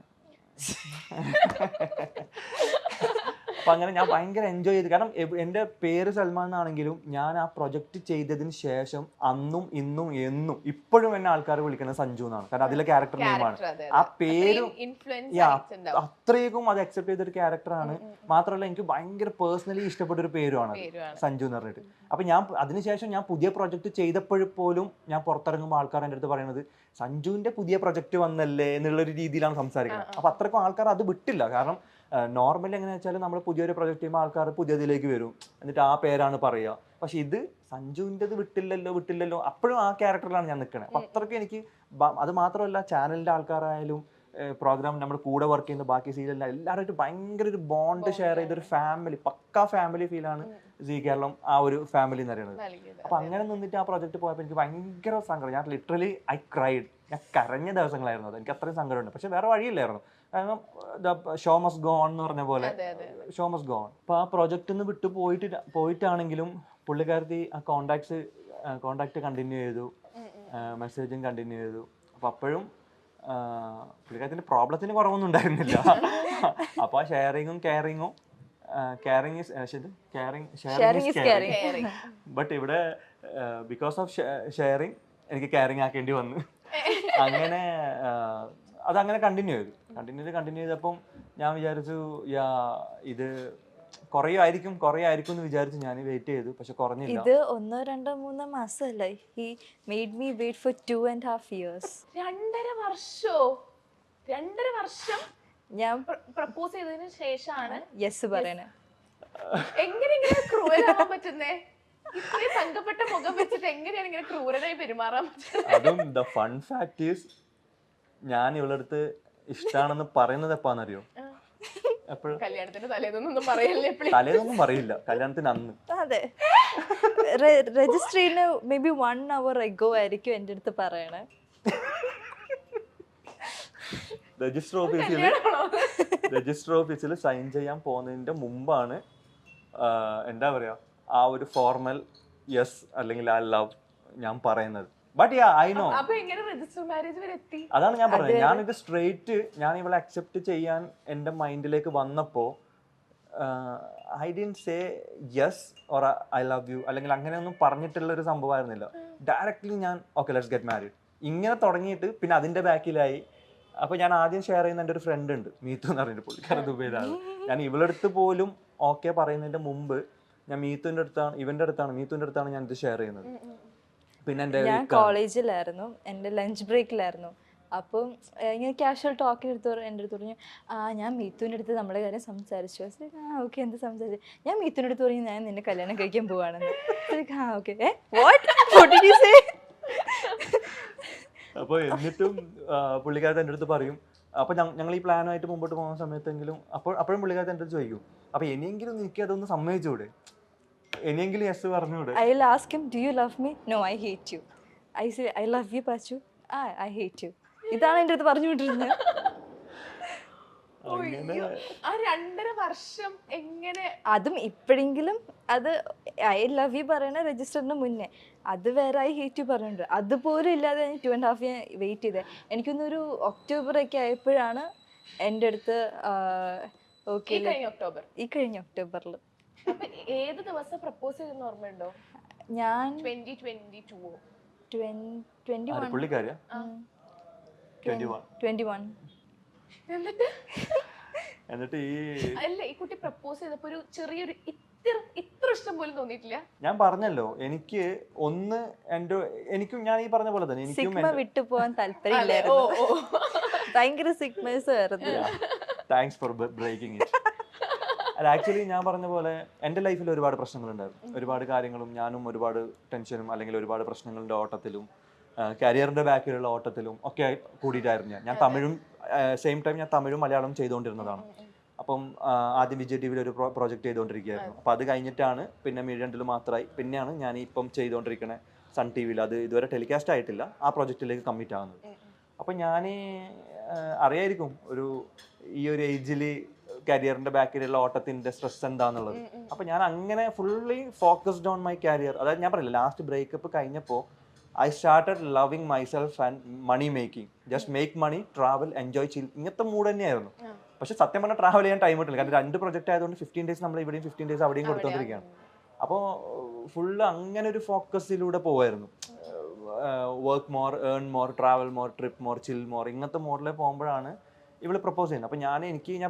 അപ്പം അങ്ങനെ ഞാൻ ഭയങ്കര എൻജോയ് ചെയ്തു. കാരണം എൻ്റെ പേര് സൽമാൻ എന്നാണെങ്കിലും ഞാൻ ആ പ്രൊജക്റ്റ് ചെയ്തതിന് ശേഷം അന്നും ഇന്നും എന്നും ഇപ്പോഴും എന്നെ ആൾക്കാർ വിളിക്കുന്നത് സഞ്ജു എന്നാണ്. കാരണം അതിലെ ക്യാരക്ടർ നെയിമാണ്. ആ പേരും അത്രയും അത് അക്സെപ്റ്റ് ചെയ്തൊരു ക്യാരക്ടറാണ്. മാത്രമല്ല എനിക്ക് ഭയങ്കര പേഴ്സണലി ഇഷ്ടപ്പെട്ട ഒരു പേരുമാണ് സഞ്ജു എന്ന് പറഞ്ഞിട്ട്. അപ്പം ഞാൻ അതിനുശേഷം ഞാൻ പുതിയ പ്രൊജക്റ്റ് ചെയ്തപ്പോഴും ഞാൻ പുറത്തിറങ്ങുമ്പോൾ ആൾക്കാർ എൻ്റെ അടുത്ത് പറയുന്നത് സഞ്ജുവിൻ്റെ പുതിയ പ്രൊജക്റ്റ് വന്നല്ലേ എന്നുള്ളൊരു രീതിയിലാണ് സംസാരിക്കുന്നത്. അപ്പം അത്രക്കും ആൾക്കാർ അത് വിട്ടില്ല. കാരണം നോർമലി എങ്ങനെയാ വെച്ചാൽ നമ്മൾ പുതിയൊരു പ്രൊജക്റ്റ് ചെയ്യുമ്പോൾ ആൾക്കാർ പുതിയതിലേക്ക് വരും, എന്നിട്ട് ആ പേരാണ് പറയുക. പക്ഷെ ഇത് സഞ്ജുവിൻ്റെത് വിട്ടില്ലല്ലോ അപ്പോഴും ആ ക്യാരക്ടറിലാണ് ഞാൻ നിൽക്കുന്നത്. അപ്പം അത്രയ്ക്ക് എനിക്ക് അത് മാത്രമല്ല ചാനലിൻ്റെ ആൾക്കാരായാലും പ്രോഗ്രാം നമ്മുടെ കൂടെ വർക്ക് ചെയ്യുന്ന ബാക്കി സീരിയലിൽ എല്ലാവരുമായിട്ട് ഭയങ്കര ഒരു ബോണ്ട് ഷെയർ ചെയ്തൊരു ഫാമിലി, പക്കാ ഫാമിലി ഫീലാണ് സീ കേരളം ആ ഒരു ഫാമിലി എന്ന് പറയുന്നത്. അപ്പം അങ്ങനെ നിന്നിട്ട് ആ പ്രൊജക്റ്റ് പോയപ്പോൾ എനിക്ക് ഭയങ്കര സങ്കടം. ഞാൻ ലിറ്ററലി ഐ ക്രൈഡ്. ഞാൻ കരഞ്ഞ ദിവസങ്ങളായിരുന്നു അത്. എനിക്ക് അത്രയും സങ്കടമുണ്ട്. പക്ഷെ വേറെ വഴിയില്ലായിരുന്നു. കാരണം ഷോ മസ്റ്റ് ഗോ ഓൺ എന്ന് പറഞ്ഞ പോലെ ഷോ മസ്റ്റ് ഗോ ഓൺ. അപ്പോൾ ആ പ്രൊജക്റ്റിൽ നിന്ന് വിട്ടു പോയിട്ടാണെങ്കിലും പുള്ളിക്കാരത്തി ആ കോണ്ടാക്ട് കണ്ടിന്യൂ ചെയ്തു, മെസ്സേജും കണ്ടിന്യൂ ചെയ്തു. അപ്പോൾ അപ്പോഴും പുള്ളിക്കാരത്തിൻ്റെ പ്രോബ്ലത്തിന് കുറവൊന്നും ഉണ്ടായിരുന്നില്ല. അപ്പോൾ ആ ഷെയറിങ്ങും കെയറിങ്ങും ബട്ട് ഇവിടെ ബിക്കോസ് ഓഫ് ഷെയറിങ് എനിക്ക് കെയറിങ് ആക്കേണ്ടി വന്നു. അങ്ങനെ അതങ്ങനെ കണ്ടിന്യൂ ചെയ്തപ്പം ഞാൻ വിചാരിച്ചു ഇത് കുറയായിരിക്കും എന്ന് വിചാരിച്ചു ഞാൻ വെയിറ്റ് ചെയ്തു. പക്ഷെ കുറഞ്ഞില്ല. ഇത് 1, 2, 3 മാസമല്ല, he made me wait for 2.5 years. 2.5 വർഷം ഞാൻ പ്രപ്പോസ് ചെയ്തതിന് ശേഷമാണ് യെസ് പറയണേ. എങ്ങനെ ക്രൂരനാവാൻ പറ്റുന്നേ? ഇത്രയും തങ്കപ്പെട്ട മുഖം വെച്ചിട്ട് എങ്ങനെയാണ് ഇങ്ങനെ ക്രൂരനായി പെരുമാറാൻ പറ്റുന്നത്? അതും ദ ഫൺ ഫാക്ട് ഈസ് ഞാൻ ഇവളുടെ അടുത്ത് ഇഷ്ടാണെന്ന് പറയുന്നത് എപ്പാന്നറിയോ? എപ്പോഴും കല്യാണത്തിന്റെ തലേന്നൊന്നും പറയില്ല. തലേന്നൊന്നും പറയില്ല, കല്യാണത്തിന് അന്ന്. അതെ, രജിസ്ട്രിന് മേ ബി 1 hour ago ആയിരിക്കും എൻ്റെ അടുത്ത് പറയണേ. രജിസ്റ്റർ ഓഫീസിൽ സൈൻ ചെയ്യാൻ പോകുന്നതിന്റെ മുമ്പാണ് എന്താ പറയാ ആ ഒരു ഫോർമൽ യെസ് അല്ലെങ്കിൽ ആ ലവ് ഞാൻ പറയുന്നത്. ബട്ട് ഐ നോ അതാണ് ഞാൻ പറഞ്ഞത്. ഞാനിത് സ്ട്രെയിറ്റ് ഞാൻ ഇവളെ അക്സെപ്റ്റ് ചെയ്യാൻ എൻ്റെ മൈൻഡിലേക്ക് വന്നപ്പോൾ I didn't say yes or I love you അല്ലെങ്കിൽ അങ്ങനെയൊന്നും പറഞ്ഞിട്ടുള്ള ഒരു സംഭവമായിരുന്നില്ല. ഡയറക്റ്റ്ലി ഞാൻ ഓക്കെ ലെറ്റ്സ് ഗെറ്റ് മാരീഡ് ഇങ്ങനെ തുടങ്ങിയിട്ട് പിന്നെ അതിൻ്റെ ബാക്കിലായി. അപ്പോൾ ഞാൻ ആദ്യം ഷെയർ ചെയ്യുന്ന എൻ്റെ ഒരു ഫ്രണ്ട് ഉണ്ട്, മീത്തു എന്ന് പറഞ്ഞിട്ട്, പുള്ളിക്കാരൻ ദുബൈയിലാണ്. ഞാൻ ഇവളെടുത്ത് പോലും ഓക്കെ പറയുന്നതിൻ്റെ മുമ്പ് ഞാൻ മീത്തുവിൻ്റെ അടുത്താണ് ഞാൻ ഇത് ഷെയർ ചെയ്യുന്നത്. പിന്നെ ഞാൻ കോളേജിലായിരുന്നു, എൻ്റെ ലഞ്ച് ബ്രേക്കിലായിരുന്നു. അപ്പം ഇങ്ങനെ കാഷ്വൽ ടോക്കിനെടുത്ത് എൻ്റെ അടുത്ത് പറഞ്ഞു, ഞാൻ മീത്തുവിൻ്റെ അടുത്ത് നമ്മളെ കാര്യം സംസാരിച്ചു. ഓക്കെ എന്ത് സംസാരിച്ചു? ഞാൻ മീത്തുവിൻ്റെ അടുത്ത് പറഞ്ഞു ഞാൻ നിന്നെ കല്യാണം കഴിക്കാൻ പോവാണെന്ന്. ഓക്കെ അപ്പോൾ എന്നിട്ടും പുള്ളിക്കാരത്തെ എൻ്റെ അടുത്ത് പറയും. അപ്പോൾ ഞങ്ങൾ ഈ പ്ലാനുമായിട്ട് മുമ്പോട്ട് പോകുന്ന സമയത്തെങ്കിലും അപ്പോഴും പുള്ളിക്കാരത്തെ എൻ്റെ അടുത്ത് ചോദിക്കും, അപ്പോൾ ഇനിയെങ്കിലും എനിക്ക് അതൊന്ന് സമ്മതിച്ചുകൂടെ, ഇനിയെങ്കിലും yes പറഞ്ഞുകൂടെ? I will ask him, do you love me? No, I hate you. I say, I love you, Pachu. I hate you. ഇതാണ് എൻ്റെ അടുത്ത് പറഞ്ഞുകൊണ്ടിരുന്നത്. ആ 2.5 വർഷം എങ്ങനെ? അതും ഇപ്പോഴെങ്കിലും അത് ഐ ലവ് യു പറയണ രജിസ്റ്ററിന് മുന്നേ അത് വേറെ ഐ ഹേറ്റ് യു പറഞ്ഞിട്ടുണ്ട്. അതുപോലും ഇല്ലാതെ ഞാൻ 2.5 years വെയിറ്റ് ചെയ്തത്. എനിക്കൊന്നൊരു ഒക്ടോബർ ഒക്കെ ആയപ്പോഴാണ് എൻ്റെ അടുത്ത് ഓക്കെ ഈ കഴിഞ്ഞ ഒക്ടോബറിൽ. ഏത് ദിവസം പ്രപ്പോസ് ചെയ്തെന്ന് ഓർമ്മയുണ്ടോ? ഞാൻ 2021. എന്നിട്ട് ഈ കുട്ടി പ്രപ്പോസ് ചെയ്തപ്പോ ഒരു ചെറിയൊരു ഇത്ര ഇഷ്ടം പോലും തോന്നിയിട്ടില്ല. ഞാൻ പറഞ്ഞല്ലോ എനിക്ക് എനിക്കും ഞാൻ ഈ പറഞ്ഞ പോലെ തന്നെ സിഗ്മ വിട്ടു പോകാൻ താല്പര്യമില്ലായിരുന്നു. ഭയങ്കര സിഗ്മേഴ്സ് ആയിരുന്നു. Thanks for breaking it. അല്ല ആക്ച്വലി ഞാൻ പറഞ്ഞ പോലെ എൻ്റെ ലൈഫിൽ ഒരുപാട് പ്രശ്നങ്ങളുണ്ടായിരുന്നു. ഒരുപാട് കാര്യങ്ങളും ഞാനും ഒരുപാട് ടെൻഷനും അല്ലെങ്കിൽ ഒരുപാട് പ്രശ്നങ്ങളുടെ ഓട്ടത്തിലും കരിയറിൻ്റെ ബാക്കിലുള്ള ഓട്ടത്തിലും ഒക്കെ കൂടിയിട്ടായിരുന്നു ഞാൻ തമിഴും സെയിം ടൈം ഞാൻ തമിഴും മലയാളം ചെയ്തുകൊണ്ടിരുന്നതാണ്. അപ്പം ആദ്യം വിജയ് ടി വിയിൽ ഒരു പ്രോജക്റ്റ് ചെയ്തുകൊണ്ടിരിക്കുകയായിരുന്നു. അപ്പോൾ അത് കഴിഞ്ഞിട്ടാണ് പിന്നെ മീഡിയ 2 മാത്രമായി. പിന്നെയാണ് ഞാൻ ഇപ്പം ചെയ്തുകൊണ്ടിരിക്കണേ സൺ ടി വിയിൽ. അത് ഇതുവരെ ടെലികാസ്റ്റ് ആയിട്ടില്ല. ആ പ്രോജക്റ്റിലേക്ക് കമ്മിറ്റ് ആവുന്നത്. അപ്പം ഞാൻ അറിയായിരിക്കും ഈ ഒരു ഏജിൽ കരിയറിൻ്റെ ബാക്കിലുള്ള ഓട്ടത്തിൻ്റെ സ്ട്രെസ് എന്താണെന്നുള്ളത്. അപ്പം ഞാൻ അങ്ങനെ fully focused on my career. അതായത് ഞാൻ പറയില്ല, ലാസ്റ്റ് ബ്രേക്കപ്പ് കഴിഞ്ഞപ്പോൾ I started loving myself and money making. Just make money, travel, enjoy, chill. ഇങ്ങനത്തെ മൂഡ് തന്നെയായിരുന്നു. പക്ഷെ സത്യം പറഞ്ഞാൽ ട്രാവൽ ചെയ്യാൻ ടൈം കിട്ടില്ല. കാരണം 2 പ്രൊജക്റ്റ് ആയതുകൊണ്ട് 15 days നമ്മൾ ഇവിടെയും 15 days അവിടെയും കൊടുത്തോണ്ടിരിക്കുകയാണ്. അപ്പോൾ ഫുള്ള് അങ്ങനെ ഒരു ഫോക്കസിലൂടെ പോവായിരുന്നു. Work more, earn more, travel more, trip more, chill more, ഇങ്ങനത്തെ മോഡിലെ പോകുമ്പോഴാണ് ഇവള് പ്രപ്പോസ് ചെയ്യുന്നത്. അപ്പോൾ ഞാൻ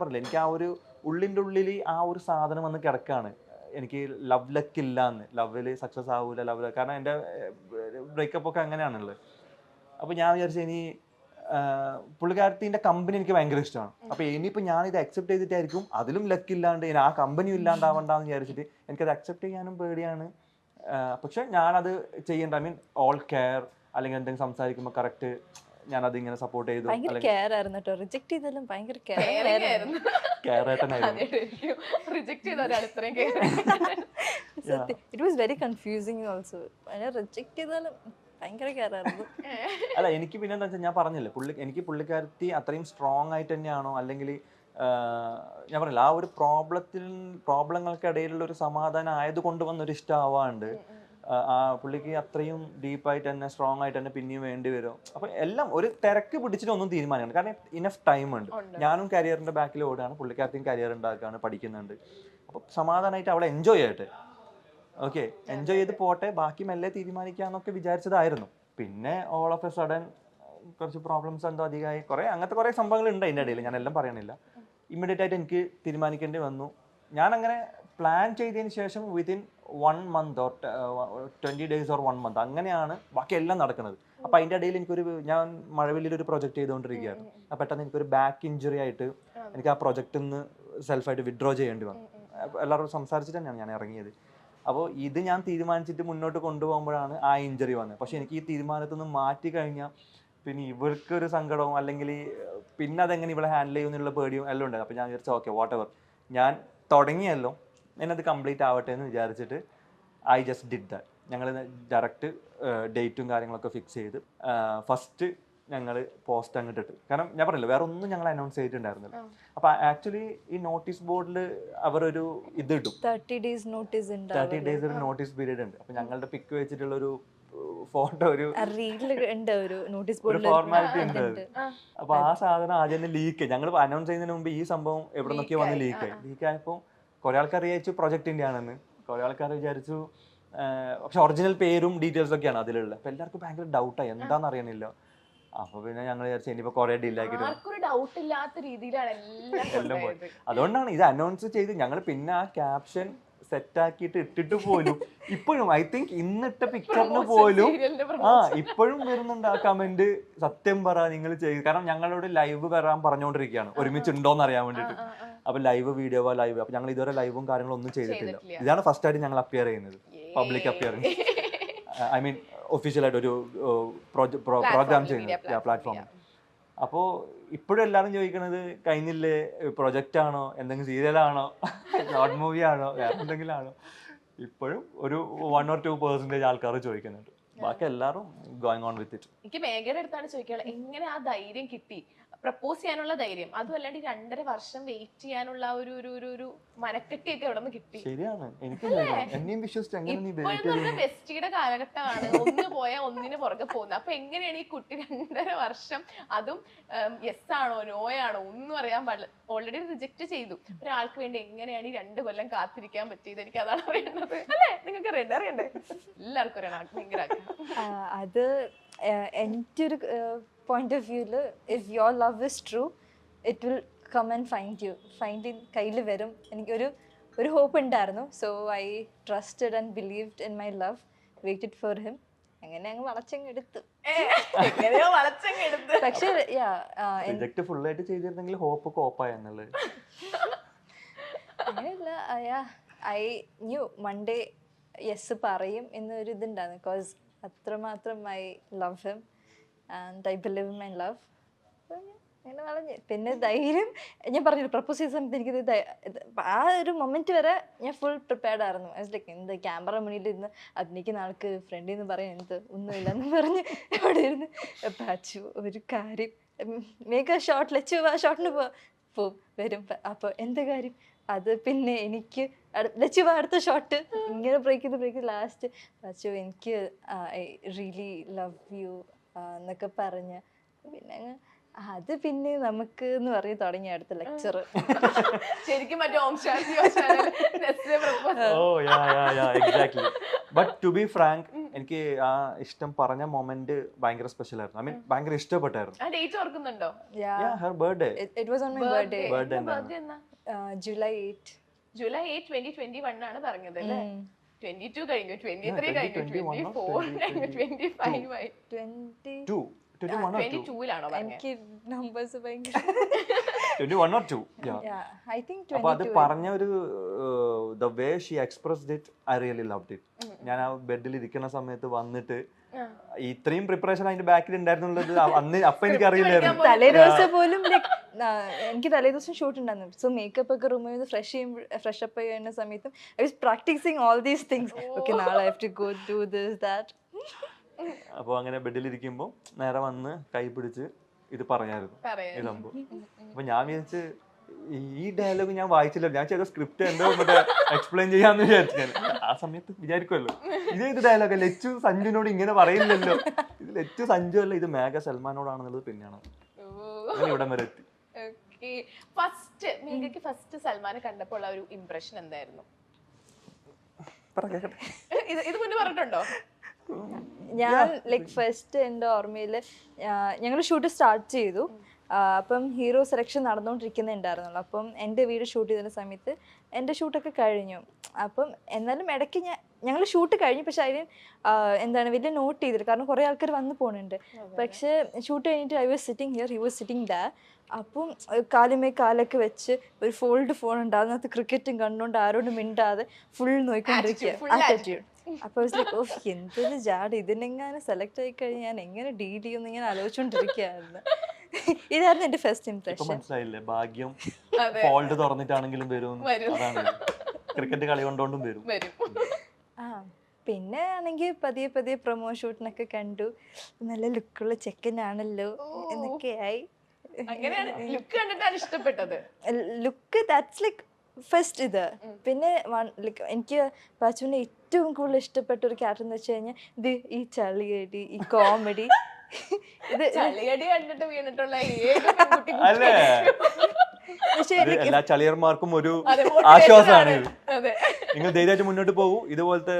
പറഞ്ഞില്ല, എനിക്ക് ആ ഒരു ഉള്ളിൻ്റെ ഉള്ളിൽ ആ ഒരു സാധനം വന്ന് കിടക്കുകയാണ്. എനിക്ക് ലവ് ലക്ക് ഇല്ല എന്ന്, ലവിൽ സക്സസ് ആവൂല, കാരണം എൻ്റെ ബ്രേക്കപ്പ് ഒക്കെ അങ്ങനെയാണുള്ളത്. അപ്പോൾ ഞാൻ വിചാരിച്ചു ഇനി പുള്ളിക്കാരത്തിൻ്റെ കമ്പനി എനിക്ക് ഭയങ്കര ഇഷ്ടമാണ്. അപ്പോൾ ഇനിയിപ്പോൾ ഞാനിത് അക്സെപ്റ്റ് ചെയ്തിട്ടായിരിക്കും അതിലും ലക്ക് ഇല്ലാണ്ട് ആ കമ്പനിയും ഇല്ലാണ്ടാവണ്ടെന്ന് വിചാരിച്ചിട്ട് എനിക്കത് അക്സെപ്റ്റ് ചെയ്യാനും പേടിയാണ്. പക്ഷെ ഞാനത് ചെയ്യേണ്ട, ഐ മീൻ ഓൾ കെയർ അല്ലെങ്കിൽ എന്തെങ്കിലും സംസാരിക്കുമ്പോൾ കറക്റ്റ് ഞാനത് ഇങ്ങനെ സപ്പോർട്ട് ചെയ്തു. റിജക്ട് ചെയ്താലും ഭയങ്കര അല്ല എനിക്ക് പിന്നെ എന്താ വെച്ചാൽ ഞാൻ പറഞ്ഞില്ലേ, എനിക്ക് പുള്ളിക്കാരത്തി അത്രയും സ്ട്രോങ് ആയിട്ട് തന്നെയാണോ അല്ലെങ്കിൽ ഞാൻ പറഞ്ഞില്ല ആ ഒരു പ്രോബ്ലങ്ങൾക്കിടയിലുള്ള ഒരു സമാധാനം ആയതുകൊണ്ട് വന്നൊരു ഇഷ്ടമാവാണ്ട് ആ പുള്ളിക്ക് അത്രയും ഡീപ്പായിട്ട് തന്നെ സ്ട്രോങ് ആയിട്ട് തന്നെ പിന്നെയും വേണ്ടി വരും. അപ്പം എല്ലാം ഒരു തിരക്ക് പിടിച്ചിട്ടൊന്നും തീരുമാനിക്കണം. കാരണം ഇനഫ് ടൈം ഉണ്ട്. ഞാനും കരിയറിൻ്റെ ബാക്കിൽ ഓടുകയാണ്, പുള്ളിക്കാരത്തെയും കരിയർ ഉണ്ടാക്കുകയാണ്, പഠിക്കുന്നുണ്ട്. അപ്പം സമാധാനമായിട്ട് അവളെ എൻജോയ് ചെയ്യട്ടെ. ഓക്കെ, എൻജോയ് ചെയ്ത് പോട്ടെ, ബാക്കി മെല്ലെ തീരുമാനിക്കാന്നൊക്കെ വിചാരിച്ചതായിരുന്നു. പിന്നെ ഓൾ ഓഫ് എ സഡൻ കുറച്ച് പ്രോബ്ലംസ് എന്തോ അധികമായി, അങ്ങനത്തെ കുറേ സംഭവങ്ങളുണ്ട് അതിൻ്റെ ഇടയിൽ, ഞാൻ എല്ലാം പറയണില്ല. ഇമ്മീഡിയറ്റ് ആയിട്ട് എനിക്ക് തീരുമാനിക്കേണ്ടി വന്നു. ഞാനങ്ങനെ പ്ലാൻ ചെയ്തതിന് ശേഷം within 1 month or 20 days or 1 month അങ്ങനെയാണ് ബാക്കി എല്ലാം നടക്കുന്നത്. അപ്പോൾ അതിൻ്റെ ഇടയിൽ ഞാൻ മഴവില്ലൊരു പ്രൊജക്റ്റ് ചെയ്തുകൊണ്ടിരിക്കുകയായിരുന്നു. അപ്പോൾ പെട്ടെന്ന് എനിക്കൊരു ബാക്ക് ഇഞ്ചുറി ആയിട്ട് എനിക്ക് ആ പ്രൊജക്റ്റിൽ നിന്ന് സെൽഫായിട്ട് വിഡ്രോ ചെയ്യേണ്ടി വന്നു. എല്ലാവരും സംസാരിച്ചിട്ട് തന്നെയാണ് ഞാൻ ഇറങ്ങിയത്. അപ്പോൾ ഇത് ഞാൻ തീരുമാനിച്ചിട്ട് മുന്നോട്ട് കൊണ്ടുപോകുമ്പോഴാണ് ആ ഇഞ്ചുറി വന്നത്. പക്ഷേ എനിക്ക് ഈ തീരുമാനത്തിൽ നിന്ന് മാറ്റി കഴിഞ്ഞാൽ പിന്നെ ഇവർക്കൊരു സങ്കടവും അല്ലെങ്കിൽ പിന്നെ അതെങ്ങനെ ഇവിടെ ഹാൻഡിൽ ചെയ്യുമെന്നുള്ള പേടിയും എല്ലാം ഉണ്ടായിരുന്നു. അപ്പോൾ ഞാൻ വിചാരിച്ചു ഓക്കെ വാട്ട് ഞാൻ തുടങ്ങിയല്ലോ, ഞാനത് കംപ്ലീറ്റ് ആവട്ടെ എന്ന് വിചാരിച്ചിട്ട് ഐ ജസ്റ്റ് ഡിഡ് ദാറ്റ്. ഞങ്ങൾ ഡയറക്റ്റ് ഡേറ്റും കാര്യങ്ങളൊക്കെ ഫിക്സ് ചെയ്ത് ഫസ്റ്റ് ഞങ്ങൾ പോസ്റ്റ് അങ്ങോട്ട് ഇട്ട്. കാരണം ഞാൻ പറഞ്ഞില്ല വേറെ ഒന്നും ഞങ്ങൾ അനൗൺസ് ചെയ്തിട്ടുണ്ടായിരുന്നില്ല. അപ്പൊ ആക്ച്വലി ഈ നോട്ടീസ് ബോർഡിൽ അവരൊരു ഇത് ഇടും, 30 days നോട്ടീസ് ഉണ്ട്, 30 days ഒരു നോട്ടീസ് പീരീഡ് ഉണ്ട്. അപ്പൊ ഞങ്ങളുടെ പിക്ക് വെച്ചിട്ടുള്ള ഒരു ഫോട്ടോ ഒരു നോട്ടീസ് ഒരു ഫോർമാലിറ്റി ഉണ്ട്. അപ്പൊ ആ സാധനം ആദ്യം തന്നെ ലീക്ക്, ഞങ്ങൾ അനൗൺസ് ചെയ്യുന്നതിന് മുമ്പ് ഈ സംഭവം എവിടെ നിന്നൊക്കെയോ വന്ന് ലീക്കായപ്പോൾ കുറെ ആൾക്കാർ വിചാരിച്ചു പ്രൊജക്ടിന്റെ ആണെന്ന്, കുറെ ആൾക്കാർ വിചാരിച്ചു. പക്ഷെ ഒറിജിനൽ പേരും ഡീറ്റെയിൽസ് ഒക്കെയാണ് അതിലുള്ളത്. അപ്പൊ എല്ലാവർക്കും ഭയങ്കര ഡൗട്ടായി, എന്താണെന്ന് അറിയണില്ല. അപ്പൊ പിന്നെ ഞങ്ങൾ വിചാരിച്ചു ഇനിയിപ്പോ കുറെ ഡിലേ ആക്കിയിട്ട് എല്ലാം പോയി. അതുകൊണ്ടാണ് ഇത് അനൗൺസ് ചെയ്ത് ഞങ്ങൾ പിന്നെ ആ ക്യാപ്ഷൻ സെറ്റ് ആക്കിയിട്ട് ഇട്ടിട്ട് പോലും ഇപ്പോഴും ഐ തിങ്ക് ഇന്നിട്ട പിക്ചറിന് പോലും ഇപ്പോഴും വരുന്നുണ്ട് ആ കമന്റ്, സത്യം പറ നിങ്ങൾ ചെയ്ത്. കാരണം ഞങ്ങളോട് ലൈവ് വരാൻ പറഞ്ഞുകൊണ്ടിരിക്കുകയാണ് ഒരുമിച്ചുണ്ടോന്ന് അറിയാൻ വേണ്ടിട്ട്. അപ്പൊ ലൈവ് വീഡിയോ ലൈവ്, അപ്പൊ ഞങ്ങൾ ഇതുവരെ ലൈവും കാര്യങ്ങളും ഒന്നും ചെയ്തിട്ടില്ല. ഇതാണ് ഫസ്റ്റ് ആയിട്ട് ഞങ്ങൾ അപ്പിയർ ചെയ്യുന്നത്, പബ്ലിക് അപ്പിയറിംഗ്, ഐ മീൻ ഒഫീഷ്യലായിട്ട് ഒരു പ്രോഗ്രാം ചെയ്യുന്നത് പ്ലാറ്റ്ഫോം. അപ്പോ ഇപ്പോഴും എല്ലാവരും ചോദിക്കണത് കഴിഞ്ഞില്ലേ, പ്രൊജക്റ്റ് ആണോ, എന്തെങ്കിലും സീരിയലാണോ, ഷോർട്ട് മൂവി ആണോ, വേറെ എന്തെങ്കിലും ആണോ? ഇപ്പോഴും ഒരു 1 or 2% ആൾക്കാർ ചോദിക്കുന്നുണ്ട്. ബാക്കി എല്ലാവരും ഗോയിങ് ഓൺ വിത്ത് ഇറ്റ്. എനിക്ക് മേഘയുടെ അടുത്താണ് ചോദിക്കാനുള്ളത്, എങ്ങനെ ആ ധൈര്യം കിട്ടി, പ്രപ്പോസ് ചെയ്യാനുള്ള ധൈര്യം, അതും അല്ലാണ്ട് 2.5 വർഷം വെയിറ്റ് ചെയ്യാനുള്ള ഒരു മനക്കെട്ടിയൊക്കെ എവിടെ നിന്ന് കിട്ടി? ശരിയാണ്, എനിക്ക് എന്നെയും വിശ്വസിച്ച് എങ്ങനെ നീ ബെസ്റ്റിയുടെ കാലഘട്ടമാണ്, ഒന്ന് പോയാൽ ഒന്നിന് പുറകെ പോകുന്നത്. അപ്പൊ എങ്ങനെയാണ് ഈ കുട്ടി 2.5 വർഷം, അതും യെസ് ആണോ നോ ആണോ ഒന്നും അറിയാൻ പാടില്ല, ഓൾറെഡി റിജക്ട് ചെയ്തു, ഒരാൾക്ക് വേണ്ടി എങ്ങനെയാണ് ഈ 2 കൊല്ലം കാത്തിരിക്കാൻ പറ്റിയത്? എനിക്ക് അതാണ് അറിയേണ്ടത്. അല്ലേ, നിങ്ങൾക്ക് അറിയണ്ടേ? എല്ലാവർക്കും അറിയണം, ഭയങ്കര അത് എൻ്റെ ഒരു പോയിന്റ് ഓഫ് വ്യൂല്, if your love is true it will come and find കയ്യിൽ വരും. എനിക്കൊരു ഹോപ്പ് ഉണ്ടായിരുന്നു. So I trusted and believed in my love, waited for him. അങ്ങനെ അങ്ങ് വളച്ചങ്ങെടുത്തു. പക്ഷേ ഫുൾ ആയിട്ട് ചെയ്തിരുന്നെങ്കിൽ ഹോപ്പ് കോപ്പായെന്നുള്ളത് അങ്ങനെയല്ല. ഐ ന്യൂ മൺഡേ യെസ് പറയും എന്നൊരു ഇതുണ്ടായിരുന്നു. ബിക്കോസ് അത്രമാത്രം I love him and I believe in my love. അങ്ങനെ പറഞ്ഞ് പിന്നെ ധൈര്യം, ഞാൻ പറഞ്ഞില്ല പ്രപ്പോസ് ചെയ്ത സമയത്ത് എനിക്കിത് ആ ഒരു മൊമെന്റ് വരെ ഞാൻ ഫുൾ പ്രിപ്പയർഡ് ആയിരുന്നു. ലൈക്ക് എന്ത് ക്യാമറ മുന്നിൽ ഇരുന്ന് അഭിനയിക്കുന്ന ആൾക്ക് ഫ്രണ്ടിൽ നിന്ന് പറയാൻ എന്ത് ഒന്നുമില്ലെന്ന് പറഞ്ഞ് അവിടെ ഇരുന്ന് പാച്ചു ഒരു കാര്യം മേക്ക് ഷോട്ട് ലച്ചു ആ ഷോട്ടിന് പോവും വരും. അപ്പോൾ എന്ത് കാര്യം അത് പിന്നെ എനിക്ക് ലച്ചു അടുത്ത ഷോട്ട് ഇങ്ങനെ ബ്രേക്ക് ചെയ്ത് ലാസ്റ്റ് ലച്ചു എനിക്ക് ഐ റിയലി ലവ് യു എന്നൊക്കെ പറഞ്ഞ് പിന്നെ അത് പിന്നെ നമുക്ക് എന്ന് പറഞ്ഞ് തുടങ്ങി അടുത്ത ലെക്ചർ. ശരിക്കും ബട്ട് ടു ബി ഫ്രാങ്ക്, എനിക്ക് ആ ഇഷ്ടം പറഞ്ഞ മൊമെന്റ് ഭയങ്കര സ്പെഷ്യൽ ആയിരുന്നു. ഐ മീൻ ഭയങ്കര ഇഷ്ടപ്പെട്ടായിരുന്നു. Her birthday, it was on my birthday. July 8. July 8, 2021 ആണ് പറഞ്ഞത് അല്ലേ? 22 കഴിഞ്ഞു, 23 കഴിഞ്ഞു, 24 കഴിഞ്ഞു, 25 ആയി. 22 എനിക്ക് നമ്പേഴ്സ് ഭയങ്കര 21 or 2. I think 22. അപ്പോൾ അത് പറഞ്ഞ ഒരു the way she expressed it, I really loved it. ഞാൻ ആ ബെഡിൽ ഇരിക്കുന്ന സമയത്ത് വന്നിട്ട് ഇത്രയും പ്രിപ്പറേഷൻ അതിന്റെ ബാക്കിൽ ഉണ്ടായിരുന്നുള്ളത് അന്ന് അപ്പൊ എനിക്ക് അറിയില്ലായിരുന്നു. തലേദിവസം പോലും എനിക്ക് തലേദിവസം ഷൂട്ട് ഉണ്ടായിരുന്നു. സോ മേക്കപ്പ് ഒക്കെ റൂമിൽ നിന്ന് ഫ്രഷ് അപ്പ് ചെയ്യുന്ന സമയത്തും I was practising all these things. Okay നാളെ I have to go do this that. അപ്പോൾ അങ്ങനെ ബെഡിലിരിക്കുമ്പോൾ നേരെ വന്ന് കൈ പിടിച്ച് ഇത് പറഞ്ഞായിരുന്നു ഈ സംഭവം. അപ്പൊ ഞാൻ വിചാരിച്ച് ഈ ഡയലോഗ് ഞാൻ വായിച്ചില്ല, ഞാൻ ചെയ്ത സ്ക്രിപ്റ്റ് എന്തോ മറ്റേ എക്സ്പ്ലെയിൻ ചെയ്യാന്ന് വിചാരിച്ചു. ഞാൻ ആ സമയത്ത് വിചാരിക്കുമല്ലോ ഇത് ഡയലോഗ് ലച്ചു സഞ്ജുവിനോട് ഇങ്ങനെ പറയില്ലല്ലോ, ഇത് ലച്ചു സഞ്ജു അല്ല, ഇത് മേഘ സൽമാനോടാണെന്നുള്ളത് പിന്നെയാണ് ഇവിടം വരെ എത്തി. ഫസ്റ്റ് സൽമാനെ കണ്ടപ്പോൾ ഉള്ള ഒരു ഇംപ്രഷൻ എന്തായിരുന്നു? ഇത് മുന്നേ പറഞ്ഞിട്ടുണ്ടോ? ഞാൻ ലൈക്ക് ഫസ്റ്റ് എൻ്റെ ഓർമ്മയിൽ ഞങ്ങൾ ഷൂട്ട് സ്റ്റാർട്ട് ചെയ്തു. അപ്പം ഹീറോ സെലക്ഷൻ നടന്നുകൊണ്ടിരിക്കുന്നുണ്ടായിരുന്നുള്ളൂ. അപ്പം എൻ്റെ വീട് ഷൂട്ട് ചെയ്തിരുന്ന സമയത്ത് എൻ്റെ ഷൂട്ടൊക്കെ കഴിഞ്ഞു. അപ്പം എന്നാലും ഇടയ്ക്ക് ഞങ്ങൾ ഷൂട്ട് കഴിഞ്ഞു, പക്ഷെ അതിന് എന്താണ് വലിയ നോട്ട് ചെയ്തിട്ട്, കാരണം കുറേ ആൾക്കാർ വന്ന് പോകുന്നുണ്ട്. പക്ഷേ ഷൂട്ട് കഴിഞ്ഞിട്ട് I was sitting here, he was sitting there. അപ്പം കാലുമേ കാലൊക്കെ വെച്ച് ഒരു ഫോൾഡ് ഫോൺ ഉണ്ട്, അതിനകത്ത് ക്രിക്കറ്റും കണ്ടുകൊണ്ട് ആരോടും മിണ്ടാതെ ഫുൾ നോക്കിക്കൊണ്ടിരിക്കുക. അപ്പോൾ എന്തൊരു ജാഡ്, ഇതിനെങ്ങനെ സെലക്ട് ആയി കഴിഞ്ഞാൽ ഞാൻ എങ്ങനെ ഡീൽ ചെയ്യുമെന്ന് ഇങ്ങനെ ആലോചിച്ചുകൊണ്ടിരിക്കുകയായിരുന്നു. ഇതായിരുന്നു എന്റെ ഫസ്റ്റ് ഇംപ്രഷൻ. മനസ്സിലായില്ലേ, ഭാഗ്യം ഫോൾഡ് തുറന്നിട്ടാണെങ്കിലും വരും, അതാണ് ക്രിക്കറ്റ് കളി കൊണ്ടോണ്ടും വരും. പിന്നെ ആണെങ്കിൽ പതിയെ പതിയെ പ്രൊമോ ഷൂട്ടിനൊക്കെ കണ്ടു, നല്ല ലുക്കുള്ള ചെക്കനാണല്ലോ എന്നൊക്കെ ആയി. അങ്ങനെയാണ് ലുക്ക് കണ്ടിട്ടാണ് ഇഷ്ടപ്പെട്ടത്. ലുക്ക് ദാറ്റ്സ് ലൈക്ക് ഫസ്റ്റ് ഇത്. പിന്നെ എനിക്ക് പാച്ചുവിനെ ഏറ്റവും കൂടുതൽ ഇഷ്ടപ്പെട്ട ഒരു ക്യാരക്ടർ എന്ന് വെച്ച് കഴിഞ്ഞാൽ ഇത് ഈ ചളിയടി, ഈ കോമഡി. ഇത് ചളിയടി കണ്ടിട്ട് വീണിട്ടുള്ള ഏത് പെൺകുട്ടി അല്ലേ? പക്ഷേ എല്ലാ ചളിയന്മാർക്കും ഒരു അതെ, ആശ്വാസമാണ് ഇത്. അതെ. നിങ്ങൾ ധൈര്യമായിട്ട് മുന്നോട്ട് പോകൂ. ഇതുപോലത്തെ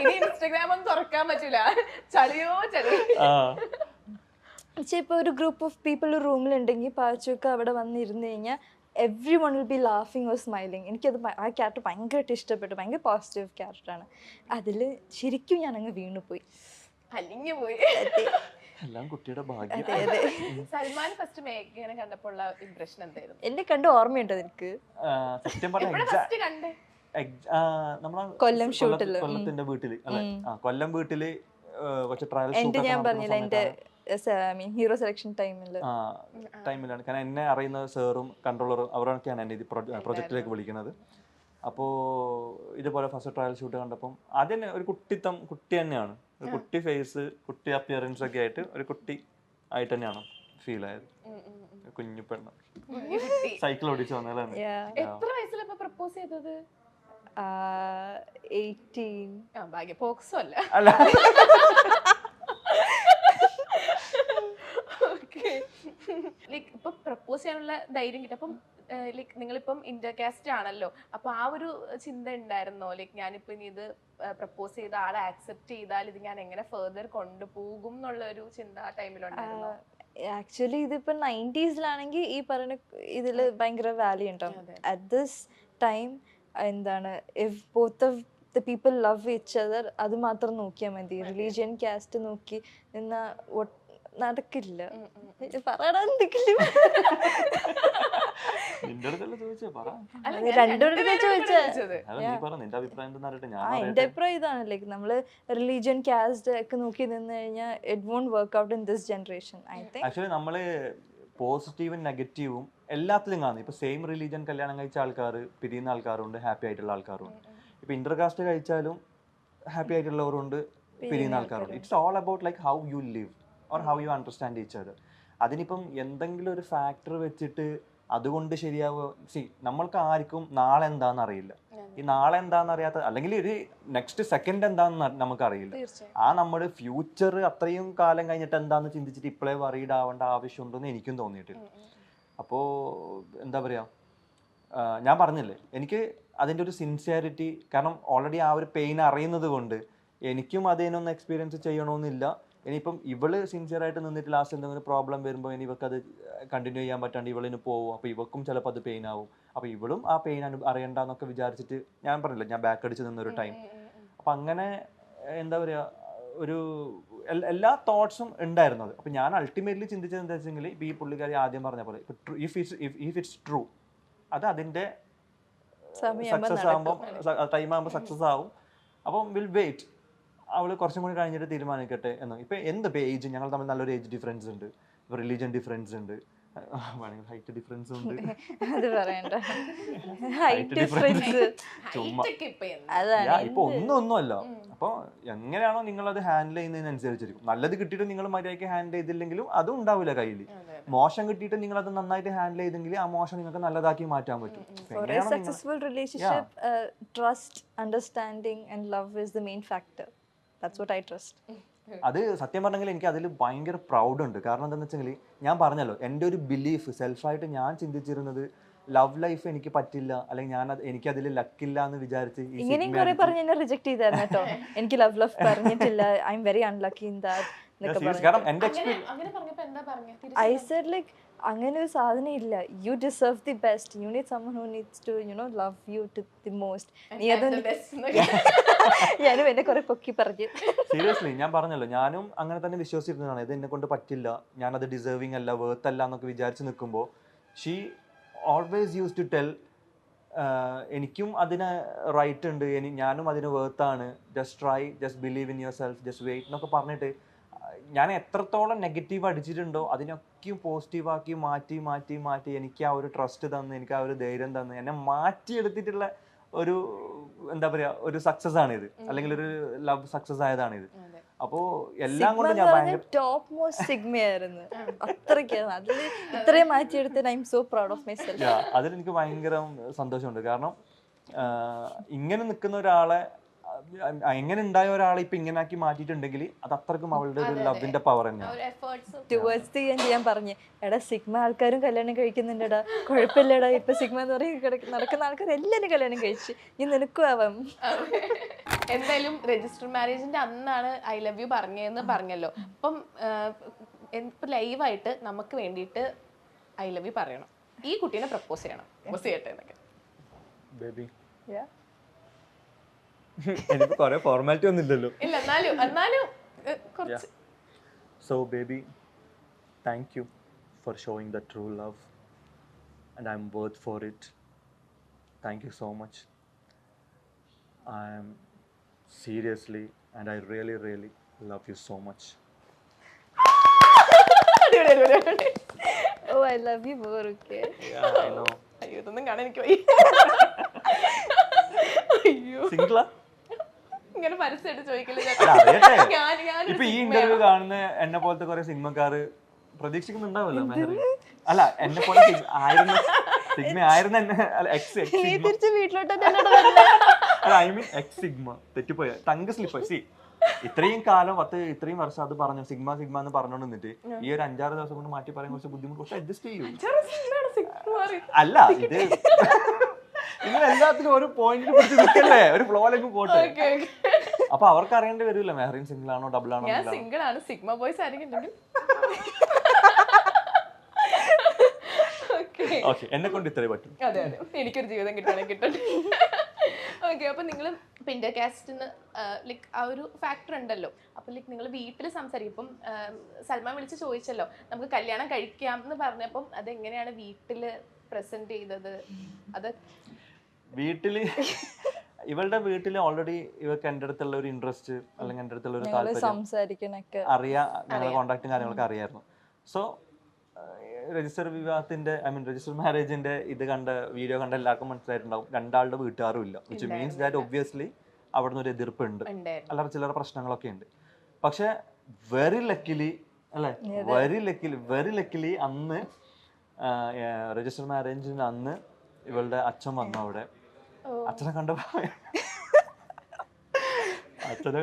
ഇനി ഇൻസ്റ്റാഗ്രാം ഒന്നും തുറക്കാൻ പറ്റൂല, ചളിയോ ചളി. പക്ഷേ ഇപ്പോൾ ഒരു ഗ്രൂപ്പ് ഓഫ് പീപ്പിൾ റൂമിലുണ്ടെങ്കിൽ പാച്ചൊക്കെ അവിടെ വന്നിരുന്ന് കഴിഞ്ഞാൽ എവ്രി വൺ വിൽ ബി ലാഫിങ് ഓർ സ്മൈലിങ്. എനിക്കത് ആ ക്യാരക്ടർ ഭയങ്കരമായിട്ട് ഇഷ്ടപ്പെട്ടു. ഭയങ്കര പോസിറ്റീവ് ക്യാരക്ടറാണ്. അതിൽ ശരിക്കും ഞാനങ്ങ് വീണുപോയി, അലിഞ്ഞു പോയി. എല്ലാം കുട്ടിയുടെ ഭാഗ്യം. സൽമാൻ ഫസ്റ്റ് മേഘനെ കണ്ടപ്പോൾ ഉള്ള ഇംപ്രഷൻ എന്തായിരുന്നു? എന്നെ കണ്ട് ഓർമ്മയുണ്ടോ നിനക്ക്? സത്യം പറഞ്ഞ ഫസ്റ്റ് കണ്ടേ നമ്മളെ കൊല്ലം ഷൂട്ടില്, കൊല്ലത്തിന്റെ വീട്ടില് അല്ലെ? കൊല്ലം വീട്ടില് കുറച്ച് ട്രയൽ എന്റെ ഞാൻ പറഞ്ഞില്ല എന്റെ ഹീറോ സെലക്ഷൻ ടൈമിലാണ്. കാരണം എന്നെ അറിയുന്ന സാറും കൺട്രോളറും അവരൊക്കെയാണ് എന്നെ ഇത് പ്രൊജക്റ്റിലേക്ക് വിളിക്കുന്നത്. അപ്പോൾ ഇതുപോലെ ഫസ്റ്റ് ട്രയൽ ഷൂട്ട് കണ്ടപ്പം ആദ്യം ഒരു കുട്ടി തന്നെയാണ്, ഒരു കുട്ടി ഫേസ്, കുട്ടി അപ്പിയറൻസ് ഒക്കെ ആയിട്ട് ഒരു കുട്ടി ആയിട്ട് തന്നെയാണ് ഫീൽ ആയത്. കുഞ്ഞു പെണ്ണ് സൈക്കിൾ ഓടിച്ചു വന്നാലാണ്. എത്ര വയസ്സിലപ്പോ പ്രപ്പോസ് ചെയ്തത്? 18. ഭാഗ്യ പോക്സോ അല്ല. ലൈക്ക് ഇപ്പൊ പ്രപ്പോസ് ചെയ്യാനുള്ള ധൈര്യം കിട്ടും. അപ്പം ലൈക്ക് നിങ്ങളിപ്പം ഇന്റർകാസ്റ്റ് ആണല്ലോ, അപ്പൊ ആ ഒരു ചിന്ത ഉണ്ടായിരുന്നോ? ലൈക്ക് ഞാനിപ്പോ ഇനി ഇത് പ്രപ്പോസ് ചെയ്ത ആളെ ആക്സെപ്റ്റ് ചെയ്താൽ ഇത് ഞാൻ എങ്ങനെ ഫെർദർ കൊണ്ടുപോകും എന്നുള്ള ഒരു ചിന്ത ആ ടൈമിലുണ്ടായിരുന്നോ? ആക്ച്വലി ഇതിപ്പോ 90s ഈ പറയുന്ന ഇതില് ഭയങ്കര വാല്യൂ ഉണ്ടാവും. അറ്റ് ദിസ് ടൈം എന്താണ്, if both of the people love each other, അത് മാത്രം നോക്കിയാൽ മതി. റിലീജിയൻ കാസ്റ്റ് നോക്കി എന്നാ നടക്കില്ല. പറയടാ എന്തെങ്കിലും. രണ്ടുപേരുടെ ചോദിച്ചത് എന്റെ അഭിപ്രായം ഇതാണ്. ലൈക്ക് നമ്മള് റിലീജിയൻ കാസ്റ്റ് ഒക്കെ നോക്കി നിന്ന് കഴിഞ്ഞാൽ it won't work out in this generation. I think actually നമ്മള് പോസിറ്റീവും നെഗറ്റീവും എല്ലാത്തിലും കാണും. ഇപ്പൊ സെയിം റിലീജിയൻ കല്യാണം കഴിച്ച ആൾക്കാർ പിരിയുന്ന ആൾക്കാരുണ്ട്, ഹാപ്പി ആയിട്ടുള്ള ആൾക്കാരുണ്ട്. ഇപ്പൊ ഇന്റർകാസ്റ്റ് കഴിച്ചാലും ഹാപ്പി ആയിട്ടുള്ളവരുണ്ട്, പിരിയുന്ന ആൾക്കാരുണ്ട്. It's all about like how you live or how you understand each other. അതിനിപ്പം എന്തെങ്കിലും ഒരു ഫാക്ടർ വെച്ചിട്ട് അതുകൊണ്ട് ശരിയാവോ? നമ്മൾക്ക് ആർക്കും നാളെ എന്താണെന്ന് അറിയില്ല. ഈ നാളെ എന്താണെന്ന് അറിയാത്ത, അല്ലെങ്കിൽ ഒരു നെക്സ്റ്റ് സെക്കൻഡ് എന്താണെന്ന് നമുക്കറിയില്ല. ആ നമ്മുടെ ഫ്യൂച്ചർ അത്രയും കാലം കഴിഞ്ഞിട്ട് എന്താണെന്ന് ചിന്തിച്ചിട്ട് ഇപ്പോഴേ വറീഡ് ആവേണ്ട ആവശ്യമുണ്ടെന്ന് എനിക്കും തോന്നിയിട്ടില്ല. അപ്പോൾ എന്താ പറയുക, ഞാൻ പറഞ്ഞില്ലേ, എനിക്ക് അതിൻ്റെ ഒരു സിൻസിയറിറ്റി, കാരണം ഓൾറെഡി ആ ഒരു പെയിൻ അറിയുന്നത് കൊണ്ട് എനിക്കും അതിനൊന്ന് എക്സ്പീരിയൻസ് ചെയ്യണമെന്നില്ല. ഇനിയിപ്പം ഇവള് സിൻസിയറായിട്ട് നിന്നിട്ട് ലാസ്റ്റ് എന്തെങ്കിലും പ്രോബ്ലം വരുമ്പോൾ ഇനി ഇവർക്ക് അത് കണ്ടിന്യൂ ചെയ്യാൻ പറ്റാണ്ട് ഇവളിന് പോകും. അപ്പോൾ ഇവക്കും ചിലപ്പോൾ അത് പെയിൻ ആവും. അപ്പോൾ ഇവളും ആ പെയിൻ അറിയണ്ടെന്നൊക്കെ വിചാരിച്ചിട്ട് ഞാൻ പറഞ്ഞില്ല, ഞാൻ ബാക്ക് അടിച്ച് നിന്നൊരു ടൈം. അപ്പം അങ്ങനെ എന്താ പറയുക, ഒരു എല്ലാ തോട്ട്സും ഉണ്ടായിരുന്നത്. അപ്പം ഞാൻ അൾട്ടിമേറ്റ്ലി ചിന്തിച്ചത് എന്താ വെച്ചെങ്കിൽ, ഇപ്പോൾ ഈ പുള്ളിക്കാരി ആദ്യം പറഞ്ഞ പോലെ ഇഫ് ഇറ്റ്സ് ട്രൂ, അത് അതിൻ്റെ സക്സസ് ആകുമ്പോൾ ടൈം ആകുമ്പോൾ സക്സസ് ആവും. അപ്പം വിൽ വെയിറ്റ്, അവൾ കുറച്ചും കൂടി കഴിഞ്ഞിട്ട് തീരുമാനിക്കട്ടെ എന്ന്. ഇപ്പം എന്ത് ഏജ്, ഞങ്ങൾ തമ്മിൽ നല്ലൊരു ഏജ് ഡിഫറൻസ് ഉണ്ട്, റിലീജിയൻ ഡിഫറൻസ് ഉണ്ട്, ഹൈറ്റ് ഡിഫറൻസ് ഉണ്ട്. അത് പറയണ്ട, ഹൈറ്റ് ഡിഫറൻസ് ചുമ്മാ ഇപ്പൊ ഒന്നുമല്ല. അപ്പോൾ എങ്ങനെയാണോ നിങ്ങൾ അത് ഹാൻഡിൽ ചെയ്യുന്നതിനനുസരിച്ചിരിക്കും. നല്ലത് കിട്ടിയിട്ട് നിങ്ങൾ മര്യാദയ്ക്ക് ഹാൻഡിൽ ചെയ്തില്ലെങ്കിലും അതും ഉണ്ടാവില്ല കയ്യിൽ. മോശം കിട്ടിയിട്ട് നിങ്ങൾ അത് നന്നായിട്ട് ഹാൻഡിൽ ചെയ്തെങ്കിൽ ആ മോശം നിങ്ങൾക്ക് നല്ലതാക്കി മാറ്റാൻ പറ്റും. For a successful relationship, trust, understanding and love is the main factor. That's what I trust. അത് സത്യം പറഞ്ഞെങ്കിൽ എനിക്ക് അതിൽ ഭയങ്കര പ്രൗഡ് ഉണ്ട്. കാരണം എന്താണെന്ന് വെച്ചെങ്കിൽ, ഞാൻ പറഞ്ഞല്ലോ, എൻ്റെ ഒരു ബിലീഫ് സെൽഫായിട്ട് ഞാൻ ചിന്തിച്ചിരുന്നത് ലവ് ലൈഫ് എനിക്ക് പറ്റില്ല, അല്ലെങ്കിൽ എനിക്കതിൽ ലക്കില്ല എന്ന് വിചാരിച്ച് ഇങ്ങനെയും കുറെ പറഞ്ഞ് എന്നെ റിജക്ട് ചെയ്തായിരുന്നു കേട്ടോ. എനിക്ക് ലവ് പറഞ്ഞിട്ടില്ല, I am very unlucky in that. I said like അങ്ങനെ ഒരു സാധനം ഇല്ല. You deserve the best. You need someone who needs to love you to the most. നീ അത് ഞാനും എന്നെ കുറെ പൊക്കി പറഞ്ഞു. സീരിയസ്ലി ഞാൻ പറഞ്ഞല്ലോ, ഞാനും അങ്ങനെ തന്നെ വിശ്വസിച്ചിരുന്നതാണ്. ഇത് എന്നെ കൊണ്ട് പറ്റില്ല, ഞാനത് ഡിസേർവിങ് അല്ല, വേർത്ത് അല്ല എന്നൊക്കെ വിചാരിച്ച് നിൽക്കുമ്പോൾ she always use to tell, എനിക്കും അതിന് റൈറ്റ് ഉണ്ട്, ഞാനും അതിന് വേർത്താണ്, just try, just believe in yourself, just wait എന്നൊക്കെ പറഞ്ഞിട്ട് ഞാൻ എത്രത്തോളം നെഗറ്റീവ് അടിച്ചിട്ടുണ്ടോ അതിനൊക്കെയും പോസിറ്റീവാക്കി മാറ്റി എനിക്ക് ആ ഒരു ട്രസ്റ്റ് തന്ന്, എനിക്ക് ആ ഒരു ധൈര്യം തന്ന്, എന്നെ മാറ്റിയെടുത്തിട്ടുള്ള ഒരു എന്താ പറയാ ഒരു സക്സസ് ആണ് ഇത്, അല്ലെങ്കിൽ ഒരു ലവ് സക്സസ് ആയതാണ് ഇത്. അപ്പോ എല്ലാം കൊണ്ട് ഞാൻ ഭയങ്കര ടോപ്പ് മോസ്റ്റ് സിഗ്മയായിരുന്നു. അത്രയ്ക്കാണ് അതിൽ ഇത്രയും മാറ്റിയെടുത്ത് I'm so proud of myself. അതിൽ എനിക്ക് ഭയങ്കര സന്തോഷമുണ്ട്. കാരണം ഇങ്ങനെ നിൽക്കുന്ന ഒരാളെ, എങ്ങനെ ഉണ്ടായ ഒരാളെ ഇപ്പൊ ഇങ്ങനെ ആക്കി മാറ്റിയിട്ടുണ്ടെങ്കിൽ അത് അത്രക്കും അവളുടെ ഒരു ലവിന്റെ പവർ തന്നെയാണ്. ടുവേർഡ്സ് ദി എൻഡ് ഞാൻ പറഞ്ഞു, എടാ സിഗ്മ ആൾക്കാരും കല്യാണം കഴിക്കുന്നുണ്ടടാ, കുഴപ്പമില്ലടാ, ഇപ്പൊ സിഗ്മ എന്ന് പറയും നടക്കുന്ന ആൾക്കാർ എല്ലാവരും കല്യാണം കഴിച്ചു, നീ നിനക്കും ആവാം. എന്തായാലും രജിസ്റ്റർ മാരേജിന്റെ അന്നാണ് ഐ ലവ് യു പറഞ്ഞതെന്ന് പറഞ്ഞല്ലോ. അപ്പം ലൈവായിട്ട് നമുക്ക് വേണ്ടിയിട്ട് ഐ ലവ് യു പറയണം, ഈ കുട്ടീനെ പ്രപ്പോസ് ചെയ്യണം, പ്രപ്പോസ് ചെയ്യട്ടെ എന്നൊക്കെ. ബേബി എനിക്ക് കുറെ ഫോർമാലിറ്റി ഒന്നും ഇല്ലല്ലോ. ഇല്ല, എന്നാലും കുറച്ച്. So baby, thank you for showing the true love and I'm worth for it. Thank you so much. I am seriously and I really really love you so much. Oh, I love you more, okay? Yeah, I know. അയ്യോ, ഇതൊന്നും കാണാൻ എനിക്ക് വയ്യ. അയ്യോ, സിംഗിളാ? ഇങ്ങനെ പരസ്യമായിട്ട് ചോദിക്കില്ല. ഇപ്പൊ ഈ ഇന്റർവ്യൂ കാണുന്ന എന്നെ പോലത്തെ കുറെ സിനിമക്കാര് പ്രതീക്ഷിക്കുന്നുണ്ടാവല്ലോ മെഹറി. അല്ല, എന്നെ പോലെ സിഗ്മ ആയിരുന്ന എന്നെ വീട്ടിലോട്ട് അല്ല, ഐ മീൻ എക്സ് സിഗ്മ തെറ്റിപ്പോയ ടങ്ക് സ്ലിപ്പ്. സി ഇത്രയും കാലം ഇത്രയും വർഷം അത് പറഞ്ഞു സിഗ്മ എന്ന് പറഞ്ഞോണ്ട് നിന്നിട്ട് ഈ ഒരു 5-6 ദിവസം കൊണ്ട് മാറ്റി പറയാൻ കുറച്ച് ബുദ്ധിമുട്ട്, കുറച്ച് അഡ്ജസ്റ്റ് ചെയ്യൂ. അല്ല, ഇത് നിങ്ങൾ എല്ലാത്തിനും ഒരു പോയിന്റിൽ പിടിച്ച് നിൽക്കല്ലേ, ഒരു ഫ്ലോയിലേക്ക് പോട്ടെ. അപ്പൊ അവർക്ക് അറിയേണ്ടി വരില്ല മെഹറിൻ സിംഗിൾ ആണോ ഡബിൾ ആണോ. ഞാൻ സിംഗിൾ ആണ്, സിഗ്മ ബോയ്സ് ആയിരിക്കും. ഓക്കെ, എന്നെ കൊണ്ട് ഇത്രേ പറ്റും. അതെ, എനിക്കൊരു ജീവിതം കിട്ടട്ടെ. ഓക്കെ, അപ്പൊ നിങ്ങൾ ഇന്റർകാസ്റ്റിന് ലൈക്ക് ആ ഒരു ഫാക്ടർ ഉണ്ടല്ലോ. അപ്പൊ ലൈക്ക് നിങ്ങൾ വീട്ടിൽ സംസാരിക്കും. ഇപ്പം സൽമാൻ വിളിച്ച് ചോദിച്ചല്ലോ നമുക്ക് കല്യാണം കഴിക്കാം എന്ന് പറഞ്ഞപ്പം അതെങ്ങനെയാണ് വീട്ടില് പ്രസന്റ് ചെയ്തത്? അത് വീട്ടില് ഇവളുടെ വീട്ടില് ഓൾറെഡി ഇവർക്ക് എൻ്റെ അടുത്തുള്ള ഒരു ഇൻട്രസ്റ്റ് അല്ലെങ്കിൽ എൻ്റെ അടുത്തുള്ള ഒരു താല്പര്യം അറിയാം, ഞങ്ങളെ കോണ്ടാക്ടും കാര്യങ്ങളൊക്കെ അറിയായിരുന്നു. സോ രജിസ്റ്റർ വിവാഹത്തിന്റെ രജിസ്റ്റർ മാരേജിന്റെ വീഡിയോ കണ്ട എല്ലാവർക്കും മനസ്സിലായിട്ടുണ്ടാവും രണ്ടാളുടെ വീട്ടുകാരും ഇല്ല. വിച്ച് മീൻസ് ദാറ്റ് ഒബ്വിയസ്ലി അവിടെ നിന്ന് ഒരു എതിർപ്പുണ്ട്, അല്ലാതെ ചില്ലറ പ്രശ്നങ്ങളൊക്കെ ഉണ്ട്. പക്ഷെ വെരി ലക്കിലി അന്ന് രജിസ്റ്റർ മാരേജിന് അന്ന് ഇവളുടെ അച്ഛൻ വന്നു അവിടെ. അച്ഛനെ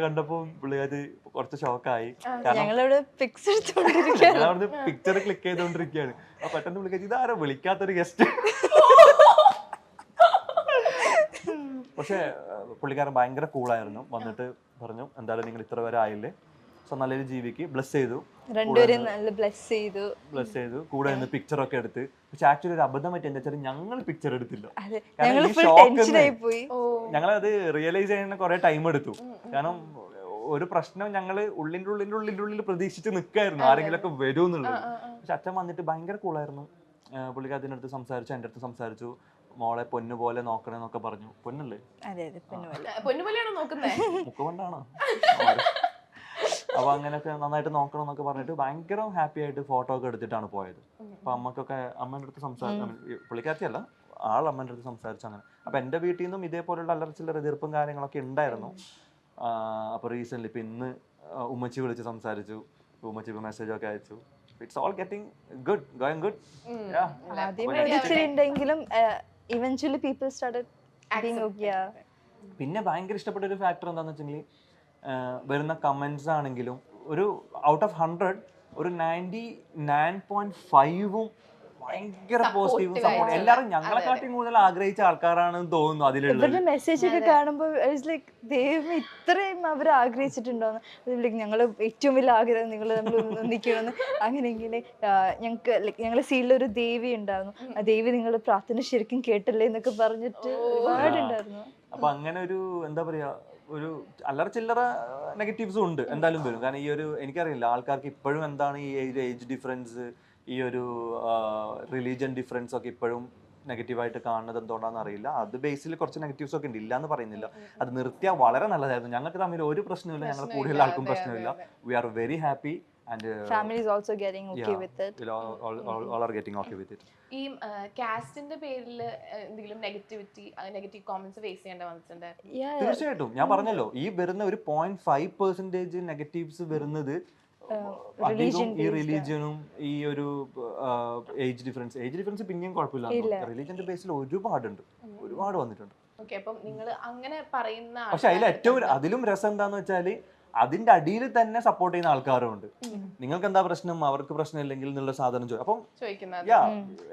കണ്ടപ്പോ പുള്ളിക്കാരി കുറച്ച് ഷോക്കായി. പിക്ചർ ക്ലിക്ക് ചെയ്തോണ്ടിരിക്കുകയാണ്. അപ്പൊ പെട്ടെന്ന് പുള്ളിക്കാരി ഇതാരോ വിളിക്കാത്തൊരു ഗസ്റ്റ്. പക്ഷെ പുള്ളിക്കാരൻ ഭയങ്കര കൂളായിരുന്നു. വന്നിട്ട് പറഞ്ഞു എന്തായാലും നിങ്ങൾ ഇത്ര വരെ ആയില്ലേ, സോ നല്ലൊരു ജീവിക്ക് ബ്ലസ് ചെയ്തു. കൂടെ നിന്ന് പിക്ചർ ഒക്കെ എടുത്ത്. പക്ഷെ ആക്ച്വലി ഒരു അബദ്ധം പറ്റി എന്താ വെച്ചാൽ ഞങ്ങൾ പിക്ചർ എടുത്തില്ല. ഞങ്ങളത് റിയലൈസ് ചെയ്യുന്ന കുറെ ടൈം എടുത്തു. കാരണം ഒരു പ്രശ്നം ഞങ്ങള് ഉള്ളിന്റെ പ്രതീക്ഷിച്ച് നിൽക്കായിരുന്നു ആരെങ്കിലും ഒക്കെ വരും എന്നുള്ളത്. പക്ഷെ അച്ഛൻ വന്നിട്ട് ഭയങ്കര കൂളായിരുന്നു. പുള്ളിക്കാരത്തിൻ്റെ അടുത്ത് സംസാരിച്ചു, എൻ്റെ അടുത്ത് സംസാരിച്ചു. മോളെ പൊന്നു പോലെ നോക്കണേന്നൊക്കെ പറഞ്ഞു. പൊന്നല്ലേ? മുക്കുകൊണ്ടാണോ? അപ്പൊ അങ്ങനെയൊക്കെ നന്നായിട്ട് നോക്കണം എന്നൊക്കെ പറഞ്ഞിട്ട് ഭയങ്കര ഹാപ്പി ആയിട്ട് ഫോട്ടോ ഒക്കെ എടുത്തിട്ടാണ് പോയത്. അപ്പൊ അമ്മക്കൊക്കെ അമ്മേൻ്റെ അടുത്ത് പുള്ളിക്കാരത്തിയല്ല അമ്മേൻ്റെ അടുത്ത് സംസാരിച്ചു. അങ്ങനെ അപ്പൊ എൻ്റെ വീട്ടിൽ നിന്നും ഇതേപോലുള്ള അല്ലറച്ചില്ലറ എതിർപ്പും കാര്യങ്ങളൊക്കെ ഉണ്ടായിരുന്നു. അപ്പൊ റീസെന്റ് ഇപ്പൊ ഇന്ന് ഉമ്മച്ചി വിളിച്ച് സംസാരിച്ചു, ഉമ്മച്ചി മെസ്സേജ് ഒക്കെ അയച്ചു. It's all getting good, going good. പിന്നെ ഭയങ്കര ഇഷ്ടപ്പെട്ട ഒരു ഫാക്ടർ എന്താന്ന് വെച്ചെങ്കിൽ വരുന്ന കമന്റ്സ് ആണെങ്കിലും ഒരു ഔട്ട് ഓഫ് 100 ഒരു 99.5ഉം ഭയങ്കര പോസിറ്റീവും സപ്പോർട്ട്. എല്ലാവരും ഞങ്ങളെക്കാട്ടി കൂടുതൽ ആഗ്രഹിച്ച ആൾക്കാരാണെന്ന് തോന്നുന്നു അതിലുള്ള മെസ്സേജ് ഒക്കെ കാണുമ്പോൾ ഇത്രയും അവർ ആഗ്രഹിച്ചിട്ടുണ്ടോന്ന്. ഞങ്ങൾ ഏറ്റവും വലിയ ആഗ്രഹം നിങ്ങൾ ഒന്നിക്കണമെന്ന്. അങ്ങനെ ഇങ്ങനെ ഞങ്ങളെ സീനിലൊരു ദേവി ഉണ്ടായിരുന്നു, ആ ദേവി നിങ്ങൾ പ്രാർത്ഥന ശരിക്കും കേട്ടല്ലേ എന്നൊക്കെ പറഞ്ഞിട്ട് ഒരുപാടുണ്ടായിരുന്നു. അപ്പൊ അങ്ങനെ ഒരു എന്താ പറയാ ഒരു അല്ലറ ചില്ലറ നെഗറ്റീവ്സും ഉണ്ട്, എന്തായാലും വരും. കാരണം ഈ ഒരു എനിക്കറിയില്ല ആൾക്കാർക്ക് ഇപ്പോഴും എന്താണ് ഈ ഏജ് ഡിഫറൻസ്, ഈ ഒരു റിലീജിയൻ ഡിഫറൻസ് ഒക്കെ ഇപ്പോഴും നെഗറ്റീവായിട്ട് കാണുന്നത് എന്തുകൊണ്ടാണെന്ന് അറിയില്ല. അത് ബേസിൽ കുറച്ച് നെഗറ്റീവ്സ് ഒക്കെ ഉണ്ട്, ഇല്ല എന്ന് പറയുന്നില്ല. അത് നിർത്തിയാൽ വളരെ നല്ലതായിരുന്നു. ഞങ്ങൾക്ക് തമ്മിൽ ഒരു പ്രശ്നമില്ല, ഞങ്ങൾ കൂടുതൽ ആൾക്കും പ്രശ്നമില്ല. We are very happy and family is also getting okay with it. all are getting okay with it. ഈ കാസ്റ്റിന്റെ പേരിൽ എന്തെങ്കിലും നെഗറ്റീവ് കോമന്റ്സ് ഫേസ് ചെയ്യേണ്ട വന്നിട്ടുണ്ട്? തീർച്ചയായിട്ടും ഞാൻ പറഞ്ഞല്ലോ ഈ വരുന്ന ഒരു 0.5% നെഗറ്റീവ്സ് വരുന്നത് അധികം ഈ റിലീജിയനും ഈ ഒരു ഏജ് ഡിഫറൻസ് പിന്നെയും കുഴപ്പമില്ല. റിലീജിയന്റെ ബേസിൽ ഒരുപാട് വന്നിട്ടുണ്ട്. ഓക്കെ, അപ്പം നിങ്ങൾ അങ്ങനെ പറയുന്ന പക്ഷെ അതിലും രസം എന്താന്ന് വെച്ചാല് അതിന്റെ അടിയിൽ തന്നെ സപ്പോർട്ട് ചെയ്യുന്ന ആൾക്കാരും ഉണ്ട്. നിങ്ങൾക്ക് എന്താ പ്രശ്നം, അവർക്ക് പ്രശ്നമില്ലെങ്കിൽ എന്നുള്ള സാധനം അപ്പം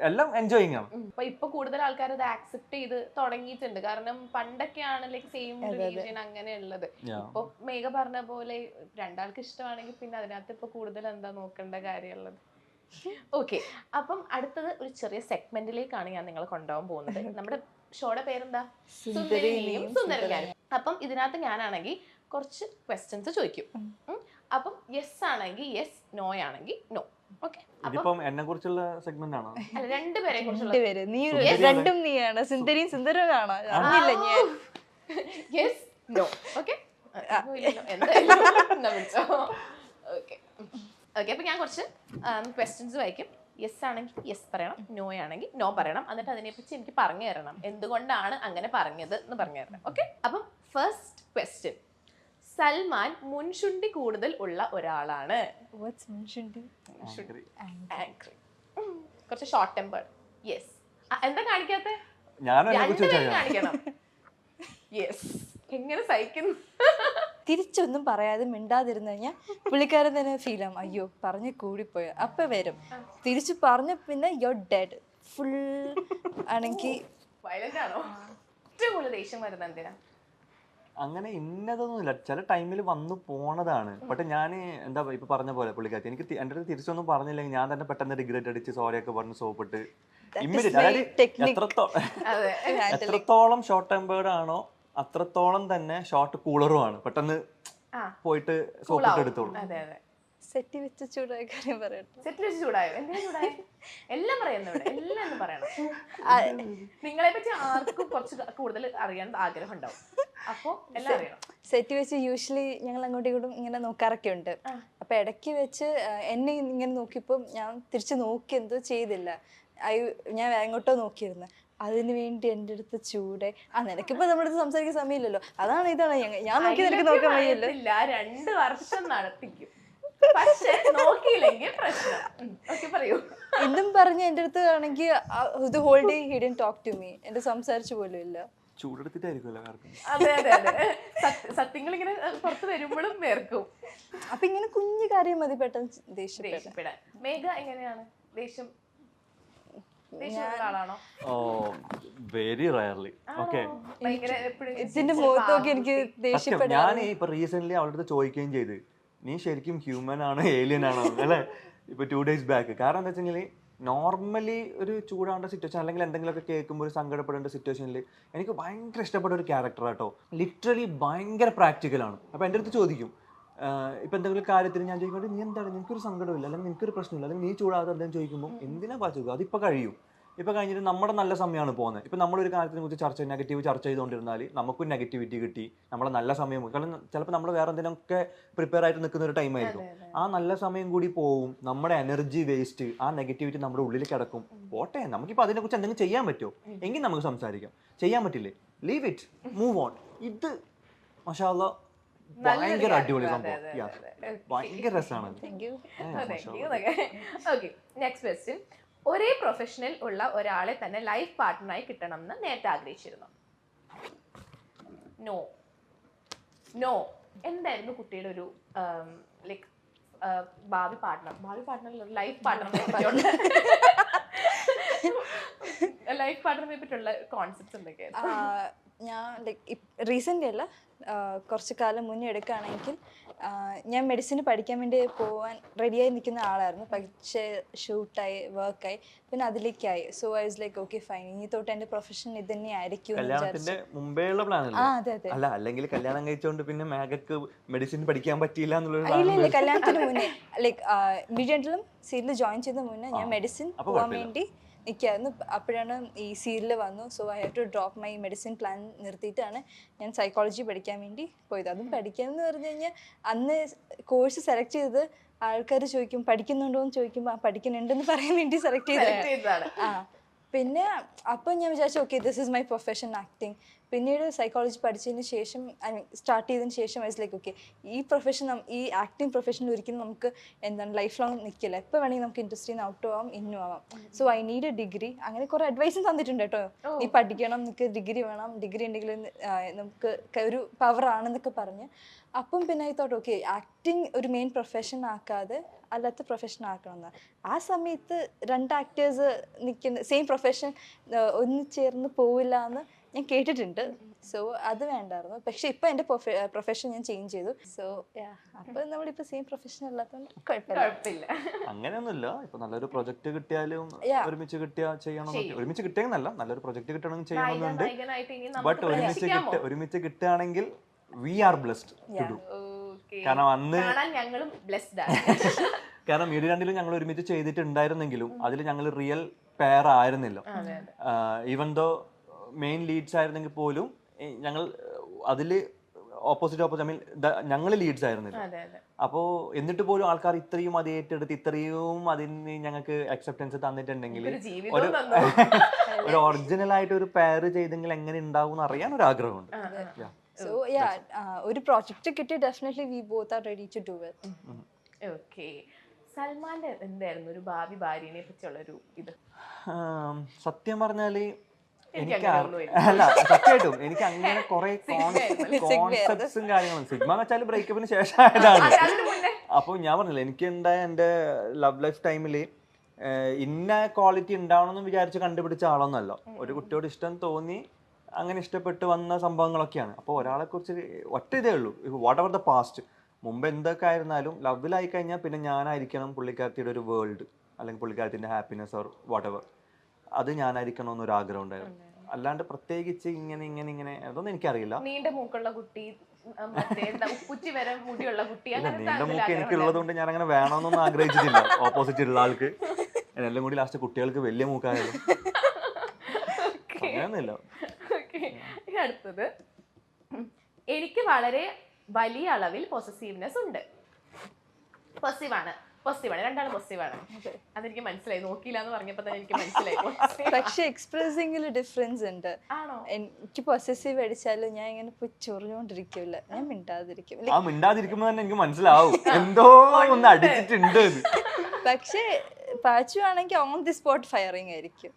എല്ലാം എൻജോയിങ് ആണ്. ഇപ്പൊ കൂടുതൽ ആൾക്കാർ അത് ആക്സെപ്റ്റ് ചെയ്ത് തുടങ്ങിയിട്ടുണ്ട്. കാരണം പണ്ടൊക്കെയാണ് ലൈക്ക് സെയിം റിലീജിയൻ അങ്ങനെയുള്ളത്. ഇപ്പൊ മേഘ പറഞ്ഞ പോലെ രണ്ടാൾക്ക് ഇഷ്ടമാണെങ്കിൽ പിന്നെ അതിനകത്ത് ഇപ്പൊ കൂടുതൽ എന്താ നോക്കേണ്ട കാര്യമുള്ളത്. ഓക്കെ, അപ്പം അടുത്തത് ഒരു ചെറിയ സെഗ്മെന്റിലേക്കാണ് ഞാൻ നിങ്ങളെ കൊണ്ടുപോകാൻ പോകുന്നത്. നമ്മുടെ ഷോയുടെ പേരെന്താ? സുന്ദരിനിയും സുന്ദരന്മാരും. അപ്പം ഇതിനകത്ത് ഞാനാണെങ്കിൽ കുറച്ച് ക്വസ്റ്റ്യൻസ് ചോദിക്കും. അപ്പം യെസ് ആണെങ്കിൽ യെസ്, നോ ആണെങ്കിൽ നോ. ഓക്കെ, ഇതിപ്പം എന്നെ കുറിച്ചുള്ള സെഗ്മെന്റ് ആണോ? അല്ല, രണ്ടുപേരെ കുറിച്ചുള്ള. രണ്ടും നീയാണ്, സുന്ദരിയും സുന്ദരനാണോ? അറിയില്ല ഞാൻ. Yes, no. ഓക്കെ, എന്തായാലും ഓക്കെ. ഓക്കെ, അപ്പൊ ഞാൻ കുറച്ച് ക്വസ്റ്റ്യൻസ് വായിക്കും. യെസ് ആണെങ്കിൽ യെസ് പറയണം, നോ ആണെങ്കിൽ നോ പറയണം. എന്നിട്ട് അതിനെപ്പറ്റി എനിക്ക് പറഞ്ഞു തരണം, എന്തുകൊണ്ടാണ് അങ്ങനെ പറഞ്ഞത് എന്ന് പറഞ്ഞു തരണം. ഓക്കെ, അപ്പം ഫസ്റ്റ് ക്വസ്റ്റ്യൻ, സൽമാൻ മുൻചുണ്ടി കൂടുതൽ ഉള്ള ഒരാളാണ്. കുറച്ച് ഷോർട്ട് ടെമ്പേർഡ്. യെസ്. എന്താ കാണിക്കാത്ത? കാണിക്കണം. യെസ്. എങ്ങനെ സഹിക്കുന്നു? തിരിച്ചൊന്നും പറയാതെ മിണ്ടാതിരുന്നു കഴിഞ്ഞാൽ പുള്ളിക്കാരൻ തന്നെ ഫീൽ ആവും, അയ്യോ പറഞ്ഞ് കൂടിപ്പോയ. അപ്പൊ വരും തിരിച്ചു പറഞ്ഞ പിന്നെ യുവർ ഡെഡ് ഫുൾ ആണെങ്കിൽ. വയലന്റ് ആണോ? ഏറ്റവും കൂടുതൽ ദേഷ്യം വരുന്നത് എന്തിനാ? അങ്ങനെ ഇന്നതൊന്നുമില്ല, ചില ടൈമിൽ വന്നു പോണതാണ്. പക്ഷെ ഞാൻ എന്താ ഇപ്പൊ പറഞ്ഞ പോലെ പുള്ളിക്കാരി എനിക്ക് എൻ്റെ അടുത്ത് തിരിച്ചൊന്നും പറഞ്ഞില്ലെങ്കിൽ ഞാൻ തന്നെ പെട്ടെന്ന് റിഗ്രറ്റ് അടിച്ച് സോറി ഒക്കെ പറഞ്ഞ് സോപ്പിട്ട് ഇമ്മീഡിയറ്റ്. അതായത് എത്രത്തോളം ഷോർട്ട് ടെമ്പേർഡ് ആണോ അത്രത്തോളം തന്നെ ഷോർട്ട് കൂളറും ആണ്. പെട്ടെന്ന് പോയിട്ട് സോപ്പിട്ട് എടുത്തോളൂ. സെറ്റി വെച്ച് ചൂടായ കാര്യം പറയട്ടെ. സെറ്റി വെച്ച് ചൂടായോ? എന്തിനാ ചൂടായ? എല്ലാം പറയുന്നു, എല്ലാം പറയണം. നിങ്ങളെ പറ്റി ആർക്കും കുറച്ച് കൂടുതൽ അറിയാൻ ആഗ്രഹം ഉണ്ടാവും, അപ്പൊ എല്ലാം അറിയണം. സെറ്റ് വെച്ച് യൂഷ്വലി ഞങ്ങൾ അങ്ങോട്ടും ഇങ്ങോട്ടും ഇങ്ങനെ നോക്കാറൊക്കെ ഉണ്ട്. അപ്പൊ ഇടയ്ക്ക് വെച്ച് എന്നെ ഇങ്ങനെ നോക്കിയപ്പോൾ ഞാൻ തിരിച്ചു നോക്കി എന്തോ ചെയ്തില്ല, ഞാൻ എങ്ങോട്ടോ നോക്കിയിരുന്നു. അതിന് വേണ്ടി എൻ്റെ അടുത്ത് ചൂടെ നിനക്കിപ്പോ നമ്മുടെ അടുത്ത് സംസാരിക്കാൻ സമയമില്ലല്ലോ, അതാണ് ഇതാണ് ഞാൻ നോക്കി നിനക്ക് നോക്കാൻ വയ്യല്ലോ. 2 വർഷം നടത്തിക്കും, പക്ഷെ നോക്കിയില്ലെങ്കിൽ പ്രശ്നം. പറയൂ. എന്തും പറഞ്ഞ് എൻ്റെ അടുത്ത് ആണെങ്കിൽ ഇത് whole day he didn't talk to me, എന്റെ സംസാരിച്ചു പോലും ഇല്ല. ചൂടെടുത്തിട്ടായിരിക്കും. അതെ അതെ അതെ, സത്യങ്ങൾ ഇങ്ങനെ പുറത്ത് വരുമ്പോഴും വേർക്കും. അപ്പൊ ഇങ്ങനെ കുഞ്ഞു കാര്യം മതി പെട്ടെന്ന് ദേഷ്യപ്പെടാൻ. മേഘ എങ്ങനെയാണ്? ദേഷ്യം ആളാണോ? Very rarely. ഓക്കെ, ഇതിന്റെ മുഖത്തൊക്കെ എനിക്ക് ദേഷ്യപ്പെടാൻ. ഞാൻ ഇപ്പൊ റീസെന്റ് അവളുടെ അടുത്ത് ചോദിക്കുകയും ചെയ്ത്, നീ ശരിക്കും ഹ്യൂമൻ ആണോ ഏലിയൻ ആണോ അല്ലെ, ഇപ്പൊ 2 days ബാക്ക്. കാരണം എന്താ വെച്ചെങ്കിൽ നോർമലി ഒരു ചൂടാവേണ്ട സിറ്റുവേഷൻ അല്ലെങ്കിൽ എന്തെങ്കിലുമൊക്കെ കേൾക്കുമ്പോൾ ഒരു സങ്കടപ്പെടേണ്ട സിറ്റുവേഷനിൽ എനിക്ക് ഭയങ്കര ഇഷ്ടപ്പെട്ട ഒരു ക്യാരക്ടർ ആട്ടോ. ലിറ്ററലി ഭയങ്കര പ്രാക്ടിക്കലാണ്. അപ്പോൾ എൻ്റെ അടുത്ത് ചോദിക്കും, ഇപ്പം എന്തെങ്കിലും കാര്യത്തിൽ ഞാൻ ചോദിക്കുമ്പോൾ നീ എന്താണ്, നിനക്കൊരു സങ്കടമില്ല അല്ലെങ്കിൽ നിനക്കൊരു പ്രശ്നമില്ല അല്ലെങ്കിൽ നീ ചൂടാകാതെ എന്തെങ്കിലും ചോദിക്കുമ്പോൾ എന്തിനാ പാചകം, അതിപ്പോൾ കഴിയും. ഇപ്പോൾ കഴിഞ്ഞിട്ട് നമ്മുടെ നല്ല സമയമാണ് പോകുന്നത്. ഇപ്പം നമ്മളൊരു കാര്യത്തിനെ കുറിച്ച് നെഗറ്റീവ് ചർച്ച ചെയ്തുകൊണ്ടിരുന്നാൽ നമുക്കും നെഗറ്റിവിറ്റി കിട്ടി, നമ്മളെ നല്ല സമയം. കാരണം ചിലപ്പോൾ നമ്മൾ വേറെ എന്തെങ്കിലുമൊക്കെ പ്രിപ്പയർ ആയിട്ട് നിൽക്കുന്ന ഒരു ടൈമായിരിക്കും. ആ നല്ല സമയം കൂടി പോവും, നമ്മുടെ എനർജി വേസ്റ്റ്, ആ നെഗറ്റിവിറ്റി നമ്മുടെ ഉള്ളിൽ കിടക്കും. പോട്ടെ, നമുക്കിപ്പോൾ അതിനെക്കുറിച്ച് എന്തെങ്കിലും ചെയ്യാൻ പറ്റുമോ എങ്കിൽ നമുക്ക് സംസാരിക്കാം. ചെയ്യാൻ പറ്റില്ലേ, ലീവ് ഇറ്റ്, മൂവ് ഓൺ. ഇത് മാഷാ അല്ലാ ഭയങ്കര അടിപൊളി സംഭവം, ഭയങ്കര രസമാണ്. നെക്സ്റ്റ് ക്വസ്റ്റ്യൻ, ഒരേ പ്രൊഫഷനിൽ ഉള്ള ഒരാളെ തന്നെ ലൈഫ് പാർട്ട്ണറായി കിട്ടണം എന്ന് നേരത്തെ ആഗ്രഹിച്ചിരുന്നു? നോ. നോ. എന്തായിരുന്നു കുട്ടിയുടെ ഒരു ലൈക്ക് ഭാവി പാർട്ട്ണർ ലൈഫ് പാർട്ട്ണറിനെ പറ്റിയുള്ള ലൈഫ് പാർട്ട്ണറിനെ പറ്റിയുള്ള കോൺസെപ്റ്റ്സ് എന്തൊക്കെയായിരുന്നു? ഞാൻ ലൈക്ക് റീസെൻ്റ് അല്ല, കുറച്ച് കാലം മുന്നേ എടുക്കുകയാണെങ്കിൽ ഞാൻ മെഡിസിന് പഠിക്കാൻ വേണ്ടി പോകാൻ റെഡിയായി നിൽക്കുന്ന ആളായിരുന്നു. പക്ഷേ ഷൂട്ടായി, വർക്കായി, പിന്നെ അതിലേക്കായി. So I was like okay fine, ഇനി തൊട്ട് എൻ്റെ പ്രൊഫഷൻ ഇത് തന്നെ ആയിരിക്കും. കല്യാണത്തിന്റെ മുമ്പേയുള്ള പ്ലാൻ അല്ല, അല്ലെങ്കിൽ കല്യാണം കഴിച്ചോണ്ട് പിന്നെ മേഘക്ക് മെഡിസിൻ പഠിക്കാൻ പറ്റിയില്ല എന്നുള്ളത്? ഇല്ല, കല്യാണത്തിന് മുന്നേ ലൈക്ക് മീഡിയറ്റിലും സീരിയൽ ജോയിൻ ചെയ്ത മുന്നേ ഞാൻ മെഡിസിൻ പോകാൻ വേണ്ടി നിൽക്കായിരുന്നു. അപ്പോഴാണ് ഈ സീരിയൽ വന്നു. So I have to drop my medicine plan നിർത്തിയിട്ടാണ് ഞാൻ സൈക്കോളജി പഠിക്കാൻ വേണ്ടി പോയത്. അതും പഠിക്കാൻ എന്ന് പറഞ്ഞു കഴിഞ്ഞാൽ അന്ന് കോഴ്സ് സെലക്ട് ചെയ്തത് ആൾക്കാർ ചോദിക്കും പഠിക്കുന്നുണ്ടോ എന്ന് ചോദിക്കുമ്പോൾ പഠിക്കുന്നുണ്ടെന്ന് പറയാൻ വേണ്ടി സെലക്ട് ചെയ്തതാണ്. പിന്നെ അപ്പം ഞാൻ വിചാരിച്ചു okay this is my profession acting. പിന്നീട് സൈക്കോളജി പഠിച്ചതിന് ശേഷം സ്റ്റാർട്ട് ചെയ്തതിന് ശേഷം ഐ വാസ് ലൈക്ക് ഓക്കെ ഈ പ്രൊഫഷൻ ഈ ആക്ടിങ് പ്രൊഫഷനിൽ ഒരിക്കലും നമുക്ക് എന്താണ് ലൈഫ് ലോങ് നിൽക്കില്ല, എപ്പോൾ വേണമെങ്കിൽ നമുക്ക് ഇൻഡസ്ട്രിയിൽ നിന്ന് ഔട്ടും ആവാം ഇന്നും ആവാം. So I need A degree. അങ്ങനെ കുറേ അഡ്വൈസും തന്നിട്ടുണ്ട് കേട്ടോ. നീ പഠിക്കണം, നിനക്ക് ഡിഗ്രി വേണം, ഡിഗ്രി ഉണ്ടെങ്കിൽ നമുക്ക് ഒരു പവർ ആണെന്നൊക്കെ പറഞ്ഞ്. അപ്പം പിന്നെ ഐ തോട്ട് ഓക്കെ ആക്ടിങ് ഒരു മെയിൻ പ്രൊഫഷൻ ആക്കാതെ അല്ലാത്ത പ്രൊഫഷൻ ആക്കണമെന്ന്. ആ സമയത്ത് 2 ആക്ടേഴ്സ് നിൽക്കുന്ന സെയിം പ്രൊഫഷൻ ഒന്നിച്ചേർന്ന് പോവില്ല എന്ന് ഞാൻ കേട്ടിട്ടുണ്ട്. സോ അത് വേണ്ടായിരുന്നു. പക്ഷെ ഇപ്പം എൻ്റെ പ്രൊഫഷൻ ഞാൻ ചേഞ്ച് ചെയ്തു. സോ അപ്പം നമ്മളിപ്പോൾ സെയിം പ്രൊഫഷൻ അല്ലാത്തതുകൊണ്ട് കുഴപ്പമില്ല. അങ്ങനെയൊന്നുമില്ല. ഇപ്പൊ നല്ലൊരു പ്രൊജക്ട് കിട്ടിയാലും ഒരുമിച്ച് ചെയ്യണം, ഒരുമിച്ച് കിട്ടിയെന്നല്ല നല്ലൊരു പ്രൊജക്ട് കിട്ടണമെങ്കിൽ ചെയ്യണമെന്നുണ്ട്. ബട്ട് ഒരുമിച്ച് കിട്ടുകയാണെങ്കിൽ we are blessed to do. കാരണം അന്ന് കാരണം മീഡിയ 2-ലും ഞങ്ങൾ ഒരുമിച്ച് ചെയ്തിട്ടുണ്ടായിരുന്നെങ്കിലും അതിൽ ഞങ്ങൾ റിയൽ പെയർ ആയിരുന്നില്ല. ഈവൻ ദോ മെയിൻ ലീഡ്സ് ആയിരുന്നെങ്കിൽ പോലും ഞങ്ങൾ അതിൽ ഓപ്പോസിറ്റ് ഐ മീൻ ഞങ്ങൾ ലീഡ്സ് ആയിരുന്നില്ല. അപ്പോൾ എന്നിട്ട് പോലും ആൾക്കാർ ഇത്രയും അത് ഏറ്റെടുത്ത് ഇത്രയും അതിന് ഞങ്ങൾക്ക് അക്സെപ്റ്റൻസ് തന്നിട്ടുണ്ടെങ്കിൽ ഒരു ഒറിജിനൽ ആയിട്ട് ഒരു പെയർ ചെയ്തെങ്കിൽ എങ്ങനെ ഉണ്ടാവും എന്ന് അറിയാൻ ഒരു ആഗ്രഹമുണ്ട്. So ഒരു പ്രോജക്റ്റ് കിട്ടി definitely we both are ready to do it. Okay. സൽമാന്റെ എന്തായിരുന്നു ഒരു ഭാവി ഭാര്യനെ പറ്റിയുള്ള ഒരു ഇത്? സത്യം പറഞ്ഞാല് എനിക്ക് അല്ല സത്യമായിട്ടും എനിക്ക് അങ്ങനെ കുറെ കോൺസെപ്റ്റ്സും കാര്യങ്ങളും സിഗ്മ എന്ന് വെച്ചാൽ ബ്രേക്കപ്പിന് ശേഷം ആയതാണ്. അപ്പോൾ ഞാൻ പറഞ്ഞില്ല എനിക്ക് ഉണ്ടായ എൻ്റെ ലവ് ലൈഫ് ടൈമിൽ ഇന്ന ക്വാളിറ്റി ഉണ്ടാവണമെന്ന് വിചാരിച്ച് കണ്ടുപിടിച്ച ആളൊന്നല്ല. ഒരു കുട്ടിയോട് ഇഷ്ടം തോന്നി അങ്ങനെ ഇഷ്ടപ്പെട്ട് വന്ന സംഭവങ്ങളൊക്കെയാണ്. അപ്പോൾ ഒരാളെ കുറിച്ച് ഒറ്റ ഇതേ ഉള്ളൂ, വാട്ട് എവർ ദ പാസ്റ്റ്, മുമ്പ് എന്തൊക്കെ ആയിരുന്നാലും ലവിലായി കഴിഞ്ഞാൽ പിന്നെ ഞാനായിരിക്കണം പുള്ളിക്കാരത്തിയുടെ ഒരു വേൾഡ്, അല്ലെങ്കിൽ പുള്ളിക്കാരത്തിൻ്റെ ഹാപ്പിനെസ് ഓർ വാട്ട് എവർ, അത് ഞാനായിരിക്കണം എന്നൊരു ആഗ്രഹം ഉണ്ടായിരുന്നു. അല്ലാണ്ട് പ്രത്യേകിച്ച് ഇങ്ങനെ അതൊന്നും എനിക്കറിയില്ല. നീണ്ട മൂക്കുള്ള കുട്ടി, നീണ്ട മൂക്ക് എനിക്കുള്ളത് കൊണ്ട് ഞാൻ അങ്ങനെ വേണമെന്നൊന്നും ആഗ്രഹിച്ചിട്ടില്ല. ഓപ്പോസിറ്റ് ഉള്ള ആൾക്ക് എല്ലാം കൂടി ലാസ്റ്റ് കുട്ടികൾക്ക് വലിയ മൂക്കായാലും അങ്ങനെയൊന്നുമില്ല. അടുത്തത്, എനിക്ക് വളരെ വലിയ അളവിൽ പൊസസീവ്നെസ് ഉണ്ട്. പോസിറ്റീവാണ്, രണ്ടാളും പോസിറ്റീവാണ്. അതെനിക്ക് മനസ്സിലായി, നോക്കിയില്ല എന്ന് പറഞ്ഞപ്പോ തന്നെ എനിക്ക് മനസ്സിലായി. പക്ഷെ എക്സ്പ്രസിംഗിൽ ഡിഫറൻസ് ഉണ്ട്. എനിക്ക് പൊസസീവ് അടിച്ചാലും ഞാൻ ഇങ്ങനെ പോയി ചൊറിഞ്ഞോണ്ടിരിക്കില്ല, ഞാൻ മിണ്ടാതിരിക്കും. ആ മിണ്ടാതിരിക്കുമ്പോ തന്നെ എനിക്ക് മനസ്സിലാവും എന്തോ ഒന്ന് അടിച്ചിട്ടുണ്ട്. പക്ഷെ പാച്ചു ആണെങ്കിൽ ഓൺ ദി സ്പോട്ട് ഫയറിംഗ് ആയിരിക്കും.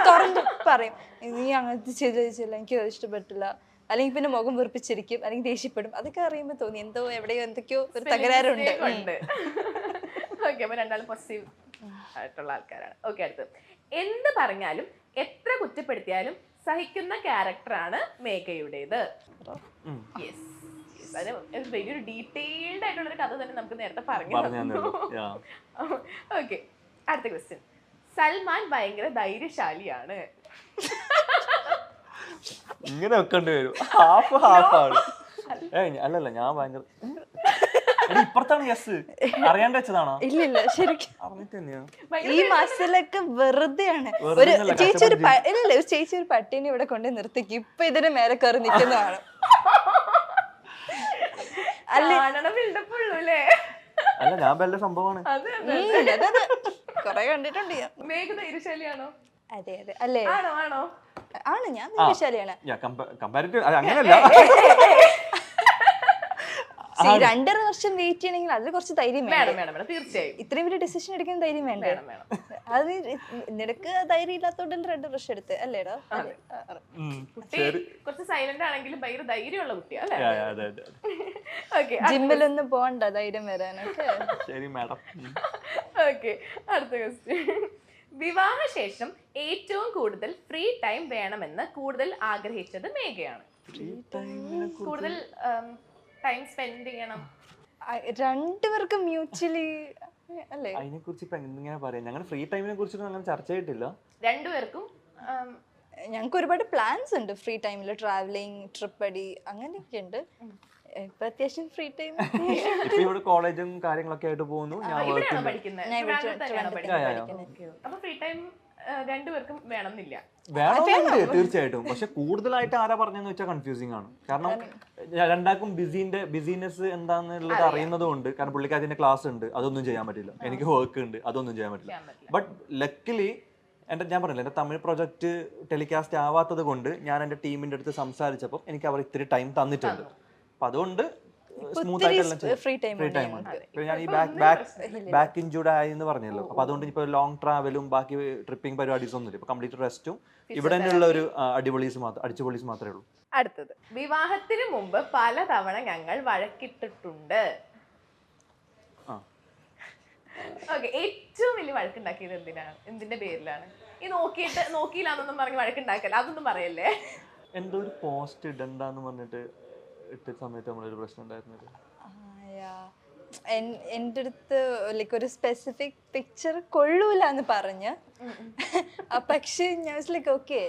തുറന്നു പറയും നീ അങ്ങനത്തെ ചെയ്തില്ല, എനിക്ക് ഇഷ്ടപ്പെട്ടില്ല, അല്ലെങ്കിൽ പിന്നെ മുഖം വെറുപ്പിച്ചിരിക്കും, അല്ലെങ്കിൽ ദേഷ്യപ്പെടും. അതൊക്കെ അറിയുമ്പോൾ തോന്നി എന്തോ എവിടെയോ എന്തൊക്കെയോ ഒരു തകരാറുണ്ട്. രണ്ടാളും പോസിറ്റീവ് ആയിട്ടുള്ള ആൾക്കാരാണ്. ഓക്കെ. അടുത്ത്, എന്ത് പറഞ്ഞാലും എത്ര കുറ്റപ്പെടുത്തിയാലും സഹിക്കുന്ന ക്യാരക്ടറാണ് മേഘയുടേത്. യെസ്, അത് വലിയൊരു ഡീറ്റെയിൽഡ് ആയിട്ടുള്ളൊരു കഥ തന്നെ നമുക്ക് നേരത്തെ പറഞ്ഞു. ഓക്കെ. അടുത്ത ക്വസ്റ്റ്യൻ, സൽമാൻ ഭയങ്കര ധൈര്യശാലിയാണ്. ഇങ്ങനെ വെക്കേണ്ടി വരും, ഹാഫ് ഹാഫാണ്. അല്ലല്ല ഞാൻ ഭയങ്കര ഇപ്പുറത്താണ്. യെസ്, അറിയാണ്ട് വെച്ചതാണോ? ഇല്ല ശരിക്കും അറിഞ്ഞിട്ട് ഈ മസിലൊക്കെ വെറുതെയാണ്. ഒരു ചേച്ചി ഒരു പട്ടീനെ ഇവിടെ കൊണ്ട് നിർത്തിക്കും, ഇപ്പൊ ഇതിന് മേലെ കയറി നിൽക്കുന്നതാണ്. അല്ല ഞാൻ വല്ല സംഭവമാണ്. കൊറേ കണ്ടിട്ടുണ്ട്. ധൈര്യശാലിയാണോ? അതെ അതെ അല്ലേ? ആണോ? ആണ്, ഞാൻ ധൈര്യശാലിയാണ്. അങ്ങനെയല്ല, 2.5 വർഷം വെയിറ്റ് ചെയ്യണമെങ്കിൽ അതിൽ കുറച്ച് ധൈര്യം വേണം. തീർച്ചയായും ഇത്രയും വലിയ ഡിസിഷൻ എടുക്കുന്ന ധൈര്യം വേണ്ടേ? അത് നിനക്ക് ധൈര്യം ഇല്ലാത്തോണ്ടല്ലേ 2 വർഷം എടുത്ത് അല്ലേടാ? കുറച്ച് സൈലന്റ് ആണെങ്കിലും ഭയങ്കര ധൈര്യമുള്ള കുട്ടിയാണ്. ജിമ്മിലൊന്നും പോകണ്ട ധൈര്യം വരാനൊക്കെ. ശരി മാഡം. ഓക്കെ. അടുത്ത ക്വസ്റ്റ്യൻ, വിവാഹശേഷം ഏറ്റവും കൂടുതൽ ഫ്രീ ടൈം വേണമെന്ന് കൂടുതൽ ആഗ്രഹിച്ചത് മേഘയാണ്. കൂടുതൽ ടൈം സ്പെൻഡ് ചെയ്യണം. രണ്ടുപേർക്കും മ്യൂച്വലി അല്ലേ? അതിനെ കുറിച്ച് ഇപ്പൊ എങ്ങനെ പറയാം, ഞങ്ങൾ ഫ്രീ ടൈമിനെ കുറിച്ച് അങ്ങനെ ചർച്ച ചെയ്തിട്ടില്ല. രണ്ടുപേർക്കും ഞങ്ങൾക്ക് ഒരുപാട് പ്ലാൻസ് ഉണ്ട് ഫ്രീ ടൈമിൽ, ട്രാവലിംഗ്, ട്രിപ്പ് അടി അങ്ങനെയൊക്കെ ഉണ്ട്. ഇപ്പൊ അത്യാവശ്യം ഫ്രീ ടൈം. ഇപ്പൊ ഇവിടെ കോളേജും കാര്യങ്ങളൊക്കെ ആയിട്ട് പോകുന്നു. ഞാൻ ഇവിടെയാണോ പഠിക്കുന്നത്? അപ്പൊ ഫ്രീ ടൈം രണ്ടുപേർക്കും വേണമെന്നില്ല. വേണമെന്നുണ്ട് തീർച്ചയായിട്ടും. പക്ഷെ കൂടുതലായിട്ട് ആരാ പറഞ്ഞെന്ന് വെച്ചാൽ കൺഫ്യൂസിങ് ആണ്. കാരണം രണ്ടാക്കും ബിസിനെസ് എന്താന്നുള്ളത് അറിയുന്നത് കൊണ്ട്. കാരണം പുള്ളിക്കാരത്തിന്റെ ക്ലാസ് ഉണ്ട്, അതൊന്നും ചെയ്യാൻ പറ്റില്ല. എനിക്ക് വർക്ക് ഉണ്ട്, അതൊന്നും ചെയ്യാൻ പറ്റില്ല. ബട്ട് ലക്കിലി ഞാൻ പറഞ്ഞില്ല, എൻ്റെ തമിഴ് പ്രൊജക്ട് ടെലികാസ്റ്റ് ആവാത്തത് കൊണ്ട് ഞാൻ എൻ്റെ ടീമിന്റെ അടുത്ത് സംസാരിച്ചപ്പോൾ എനിക്ക് അവർ ഇത്തിരി ടൈം തന്നിട്ടുണ്ട്. അപ്പൊ അതുകൊണ്ട് സ്മൂത്ത് ആയിട്ട് ഫ്രീ ടൈം ഉണ്ട്. ഞാൻ ഈ ബാക്ക് ഇഞ്ചൂർഡ് ആയി എന്ന് പറഞ്ഞല്ലോ. അപ്പൊ അതുകൊണ്ട് ഇപ്പൊ ലോങ് ട്രാവലും ബാക്കി ട്രിപ്പിംഗ് പരിപാടീസ് ഒന്നുമില്ല. ഇപ്പൊ കംപ്ലീറ്റ് റെസ്റ്റും ഇവിടെ തന്നെയുള്ള ഒരു അടിപൊളീസ് മാത്രമേ ഉള്ളൂ. അടുത്തത്, വിവാഹത്തിന് മുമ്പ് പലതവണ ഞങ്ങൾ വഴക്കിട്ടിട്ടുണ്ട്. ഓക്കെ, ഏറ്റവും വലിയ വഴക്കുണ്ടാക്കിയത് എന്തിന്റെ പേരിലാണ്? ഈ നോക്കിയില്ലാന്നൊന്നും പറഞ്ഞ് വഴക്കുണ്ടാക്കല്ല, അതൊന്നും പറയല്ലേ. എന്തോ ഒരു പോസ്റ്റ് ഇടണ്ടെന്ന് പറഞ്ഞിട്ട് ഇട്ട സമയത്ത് നമ്മളൊരു പ്രശ്നം ഉണ്ടായിരുന്നത്. എൻ്റെ അടുത്ത് ലൈക്ക് ഒരു സ്പെസിഫിക് പിക്ചർ കൊള്ളൂല എന്ന് പറഞ്ഞ്, പക്ഷെ ഞാൻ ലൈക്ക് ഓക്കെ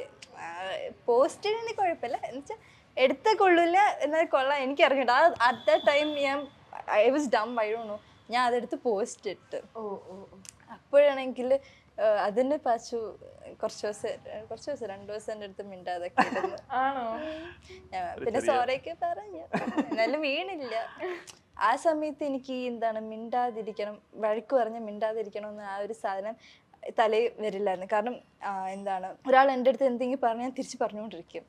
പോസ്റ്റ് ഇടുന്ന കുഴപ്പമില്ല എന്നുവെച്ചാൽ എടുത്ത കൊള്ളൂല എന്നാൽ കൊള്ളാം, എനിക്ക് അറിഞ്ഞിട്ട് at the time I was dumb, I don't know, ഞാൻ അതെടുത്ത് പോസ്റ്റ് ഇട്ട്. അപ്പോഴാണെങ്കിൽ അതിന് പാച്ചു കുറച്ച് ദിവസം 2 ദിവസം എൻ്റെ അടുത്ത് മിണ്ടാതൊക്കെ ഇടുന്നു. പിന്നെ സോറിയൊക്കെ പറഞ്ഞു, എന്നാലും വീണില്ല. ആ സമയത്ത് എനിക്ക് എന്താണ് മിണ്ടാതിരിക്കണം, വഴക്ക് പറഞ്ഞ് മിണ്ടാതിരിക്കണം എന്ന് ആ ഒരു സാധനം തലയിൽ വരില്ലായിരുന്നു. കാരണം എന്താണ്, ഒരാൾ എൻ്റെ അടുത്ത് എന്തെങ്കിലും പറഞ്ഞാൽ ഞാൻ തിരിച്ച് പറഞ്ഞുകൊണ്ടിരിക്കും.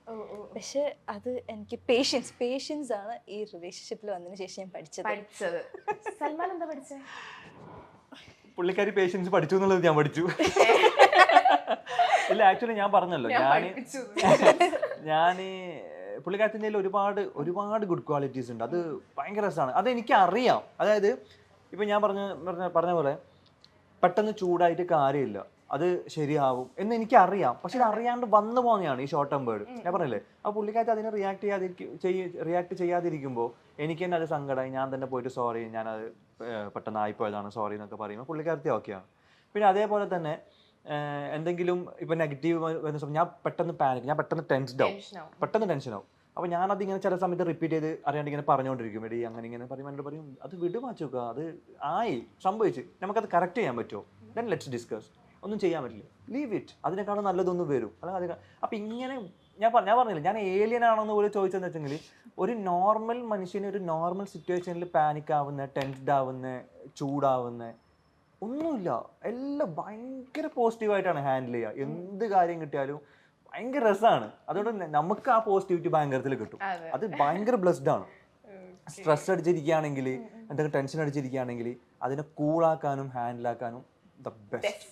പക്ഷെ അത് എനിക്ക് പേഷ്യൻസ് ആണ് ഈ റിലേഷൻഷിപ്പിൽ വന്നതിന് ശേഷം ഞാൻ പഠിച്ചത്. സൽമാൻ എന്താ പഠിച്ചത്? പുള്ളിക്കാരി പേഷ്യൻസ് പഠിച്ചു എന്നുള്ളത് ഞാൻ പഠിച്ചു. ഇല്ല, ആക്ച്വലി ഞാൻ പറഞ്ഞല്ലോ, ഞാൻ പുള്ളിക്കാരത്തിൻ്റെ ഒരുപാട് ഗുഡ് ക്വാളിറ്റീസ് ഉണ്ട്. അത് ഭയങ്കര രസമാണ്. അത് എനിക്ക് അറിയാം. അതായത് ഇപ്പം ഞാൻ പറഞ്ഞ പോലെ പെട്ടെന്ന് ചൂടായിട്ട് കാര്യമില്ല, അത് ശരിയാവും എന്ന് എനിക്കറിയാം. പക്ഷെ ഇത് അറിയാണ്ട് വന്നു പോകുന്നതാണ് ഈ ഷോർട്ട് ടേം വേർഡ്. ഞാൻ പറഞ്ഞില്ലേ, ആ പുള്ളിക്കാരത്തി അതിനെ റിയാക്ട് ചെയ്യാതിരിക്കുമ്പോൾ എനിക്ക് തന്നെ അത് സങ്കടമായി. ഞാൻ തന്നെ പോയിട്ട് സോറി, ഞാനത് പെട്ടെന്ന് ആയിപ്പോയതാണ്, സോറി എന്നൊക്കെ പറയുമ്പോൾ പുള്ളിക്കാരത്തി ഓക്കെയാണ്. പിന്നെ അതേപോലെ തന്നെ എന്തെങ്കിലും ഇപ്പം നെഗറ്റീവ് വരുന്ന സമയം ഞാൻ പെട്ടെന്ന് പാനിക്, ഞാൻ പെട്ടെന്ന് ടെൻഷനാവും. അപ്പോൾ ഞാനതിങ്ങനെ ചില സമയത്ത് റിപ്പീറ്റ് ചെയ്ത് അറിയാണ്ട് ഇങ്ങനെ പറഞ്ഞുകൊണ്ടിരിക്കും. എടി അങ്ങനെ ഇങ്ങനെ പറയും, അത് വിടുമാച്ചോക്കുക, അത് സംഭവിച്ച് നമുക്കത് കറക്റ്റ് ചെയ്യാൻ പറ്റുമോ, ദെൻ ലെറ്റ്സ് ഡിസ്കസ്. ഒന്നും ചെയ്യാൻ പറ്റില്ല, ലീവ് ഇറ്റ്, അതിനേക്കാളും നല്ലതൊന്നും വരും. അല്ലെങ്കിൽ അപ്പം ഇങ്ങനെ ഞാൻ പറഞ്ഞില്ല, ഞാൻ ഏലിയൻ ആണെന്ന് പോലും ചോദിച്ചതെന്ന് വെച്ചെങ്കിൽ, ഒരു നോർമൽ മനുഷ്യന് ഒരു നോർമൽ സിറ്റുവേഷനിൽ പാനിക് ആവുന്ന, ടെൻസ്ഡ് ആവുന്ന, ചൂടാവുന്ന ഒന്നുമില്ല. എല്ലാം ഭയങ്കര പോസിറ്റീവായിട്ടാണ് ഹാൻഡിൽ ചെയ്യുക. എന്ത് കാര്യം കിട്ടിയാലും ഭയങ്കര രസമാണ്. അതുകൊണ്ട് നമുക്ക് ആ പോസിറ്റിവിറ്റി ഭയങ്കരത്തിൽ കിട്ടും. അത് ഭയങ്കര ബ്ലെസ്ഡ് ആണ്. സ്ട്രെസ് അടിച്ചിരിക്കുകയാണെങ്കിൽ, എന്തൊക്കെ ടെൻഷൻ അടിച്ചിരിക്കുകയാണെങ്കിൽ അതിനെ കൂളാക്കാനും ഹാൻഡിലാക്കാനും ദ ബെസ്റ്റ്.